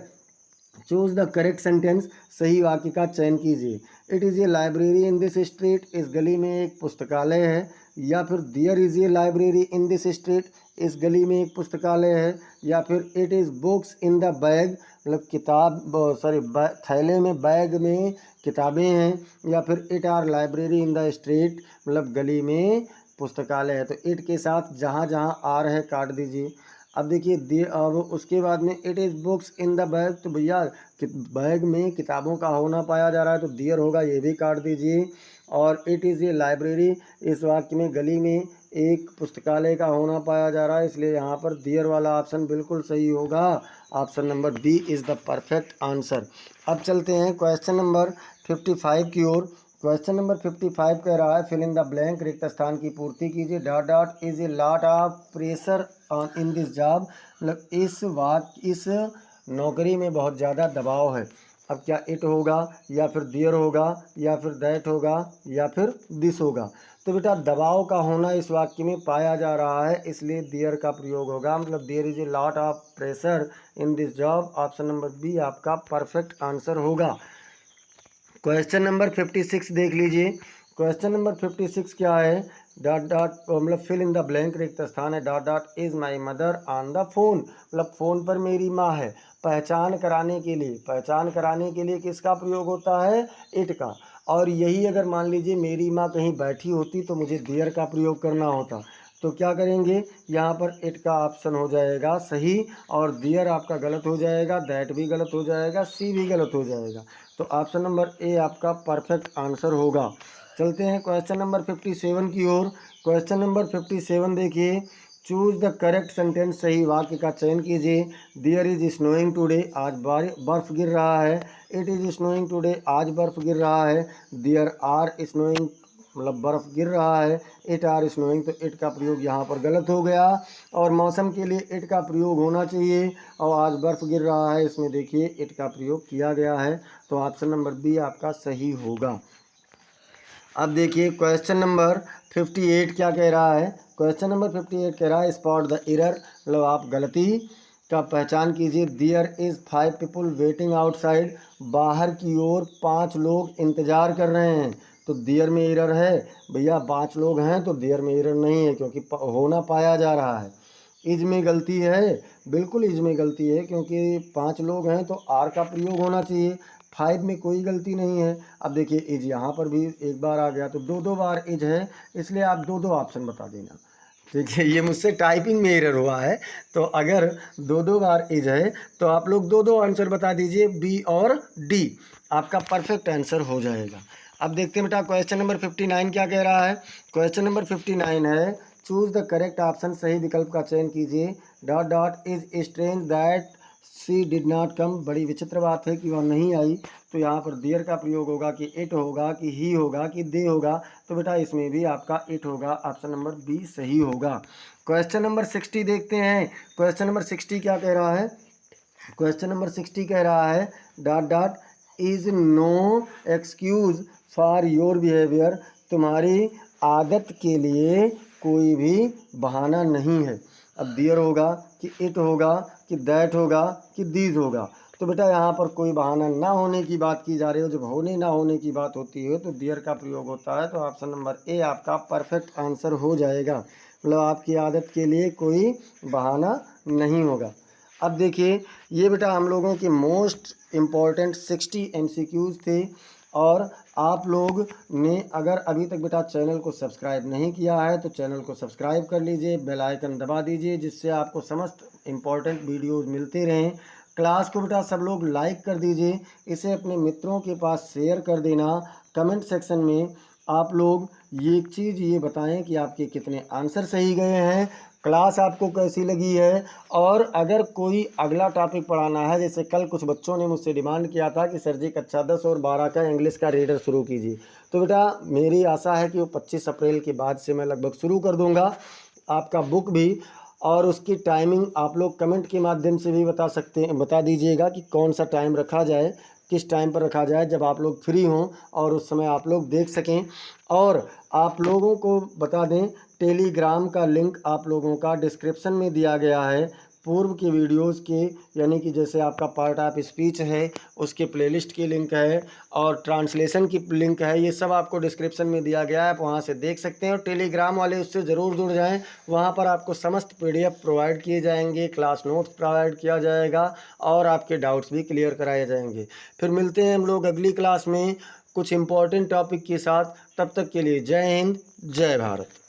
चूज द करेक्ट सेंटेंस। सही वाक्य का चयन कीजिए। It is a library in this street. इस गली में एक पुस्तकालय है। या फिर there is a library in this street. इस गली में एक पुस्तकालय है। या फिर it is books in the bag, मतलब किताब, सॉरी थैले में, बैग में किताबें हैं। या फिर it are library in the street, मतलब गली में पुस्तकालय है। तो इट के साथ जहाँ जहाँ आ रहे काट दीजिए। अब देखिए अब उसके बाद में it is books in the bag, तो भैया बैग में किताबों का होना पाया जा रहा है, तो डियर होगा, ये भी काट दीजिए। और इट इज़ ए लाइब्रेरी, इस वाक्य में गली में एक पुस्तकालय का होना पाया जा रहा है, इसलिए यहाँ पर डियर वाला ऑप्शन बिल्कुल सही होगा। Option number B is the perfect answer. अब चलते हैं क्वेश्चन नंबर 55 की ओर। क्वेश्चन नंबर 55 कह रहा है फिल इन द ब्लैंक, रिक्त स्थान की पूर्ति कीजिए। Dot dot is a lot of pressure on in this job, मतलब इस नौकरी में बहुत ज़्यादा दबाव है। अब क्या इट होगा, या फिर देयर होगा, या फिर दैट होगा, या फिर दिस होगा। तो बेटा दबाव का होना इस वाक्य में पाया जा रहा है, इसलिए देयर का प्रयोग होगा, मतलब there is a lot of pressure in this job. Option number B आपका परफेक्ट आंसर होगा। क्वेश्चन नंबर 56 देख लीजिए। क्वेश्चन नंबर 56 क्या है, डॉट डॉट मतलब फिल इन द ब्लैंक, रिक्त स्थान है। Dot dot is my mother on the phone, मतलब फ़ोन पर मेरी माँ है। पहचान कराने के लिए किसका प्रयोग होता है, इट का। और यही अगर मान लीजिए मेरी माँ कहीं बैठी होती तो मुझे देयर का प्रयोग करना होता। तो क्या करेंगे, यहाँ पर इट का ऑप्शन हो जाएगा सही, और देयर आपका गलत हो जाएगा, दैट भी गलत हो जाएगा, सी भी गलत हो जाएगा। तो ऑप्शन नंबर ए आपका परफेक्ट आंसर होगा। चलते हैं क्वेश्चन नंबर 57 की ओर। क्वेश्चन नंबर 57 देखिए, चूज द करेक्ट सेंटेंस। सही वाक्य का चयन कीजिए। देयर इज स्नोइंग टुडे, आज बर्फ़ गिर रहा है। इट इज़ स्नोइंग टुडे, आज बर्फ़ गिर रहा है। देयर आर स्नोइंग, मतलब बर्फ़ गिर रहा है। इट आर स्नोइंग, तो इट का प्रयोग यहाँ पर गलत हो गया। और मौसम के लिए इट का प्रयोग होना चाहिए, और आज बर्फ़ गिर रहा है, इसमें देखिए इट का प्रयोग किया गया है। तो ऑप्शन नंबर बी आपका सही होगा। अब देखिए क्वेश्चन नंबर 58 क्या कह रहा है। क्वेश्चन नंबर 58 कह रहा है स्पॉट द एरर, मतलब आप गलती का पहचान कीजिए। There is 5 people waiting outside, बाहर की ओर 5 लोग इंतज़ार कर रहे हैं। तो देयर में एरर है भैया, 5 लोग हैं तो देयर में एरर नहीं है, क्योंकि होना पाया जा रहा है। इज में गलती है, बिल्कुल इज में गलती है, क्योंकि 5 लोग हैं तो आर का प्रयोग होना चाहिए। 5 में कोई गलती नहीं है। अब देखिए इज यहाँ पर भी एक बार आ गया, तो 2 बार इज है, इसलिए आप 2 ऑप्शन बता देना। देखिए ये मुझसे टाइपिंग में एरर हुआ है, तो अगर 2 बार इज है तो आप लोग 2 आंसर बता दीजिए, बी और डी, आपका परफेक्ट आंसर हो जाएगा। अब देखते हैं बेटा क्वेश्चन नंबर 59 क्या कह रहा है। क्वेश्चन नंबर 59 है चूज द करेक्ट ऑप्शन। सही विकल्प का चयन कीजिए। Dot dot is strange that she did not come, बड़ी विचित्र बात है कि वह नहीं आई। तो यहाँ पर देयर का प्रयोग होगा कि इट होगा, कि ही होगा, कि दे होगा। तो बेटा इसमें भी आपका इट होगा, ऑप्शन नंबर बी सही होगा। क्वेश्चन नंबर 60 देखते हैं। क्वेश्चन नंबर 60 क्या कह रहा है। क्वेश्चन नंबर 60 कह रहा है dot dot is no excuse for your behaviour, तुम्हारी आदत के लिए कोई भी बहाना नहीं है। अब देयर होगा, कि इट होगा, कि दैट होगा, कि दीज होगा। तो बेटा यहाँ पर कोई बहाना ना होने की बात की जा रही है। जब होने ना होने की बात होती है तो देयर का प्रयोग होता है। तो ऑप्शन नंबर ए आपका परफेक्ट आंसर हो जाएगा। मतलब आपकी आदत के लिए कोई बहाना नहीं होगा। अब देखिए, ये बेटा हम लोगों के मोस्ट इम्पॉर्टेंट 60 MCQs थे। और आप लोग ने अगर अभी तक बेटा चैनल को सब्सक्राइब नहीं किया है तो चैनल को सब्सक्राइब कर लीजिए, बेल आइकन दबा दीजिए, जिससे आपको समस्त इम्पॉर्टेंट वीडियोस मिलते रहें। क्लास को बेटा सब लोग लाइक कर दीजिए, इसे अपने मित्रों के पास शेयर कर देना। कमेंट सेक्शन में आप लोग ये एक चीज़ ये बताएं कि आपके कितने आंसर सही गए हैं, क्लास आपको कैसी लगी है। और अगर कोई अगला टॉपिक पढ़ाना है, जैसे कल कुछ बच्चों ने मुझसे डिमांड किया था कि सर जी कक्षा 10 और 12 का इंग्लिश का रीडर शुरू कीजिए, तो बेटा मेरी आशा है कि वो 25 अप्रैल के बाद से मैं लगभग शुरू कर दूंगा आपका बुक भी। और उसकी टाइमिंग आप लोग कमेंट के माध्यम से भी बता दीजिएगा कि कौन सा टाइम रखा जाए, किस टाइम पर रखा जाए जब आप लोग फ्री हों और उस समय आप लोग देख सकें। और आप लोगों को बता दें, टेलीग्राम का लिंक आप लोगों का डिस्क्रिप्शन में दिया गया है। पूर्व के वीडियोस के, यानी कि जैसे आपका पार्ट ऑफ स्पीच है उसके प्लेलिस्ट की लिंक है और ट्रांसलेशन की लिंक है, ये सब आपको डिस्क्रिप्शन में दिया गया है, आप वहाँ से देख सकते हैं। और टेलीग्राम वाले उससे ज़रूर जुड़ जाएं, वहाँ पर आपको समस्त PDF प्रोवाइड किए जाएंगे, क्लास नोट्स प्रोवाइड किया जाएगा और आपके डाउट्स भी क्लियर कराए जाएंगे। फिर मिलते हैं हम लोग अगली क्लास में कुछ इम्पोर्टेंट टॉपिक के साथ। तब तक के लिए जय हिंद, जय भारत।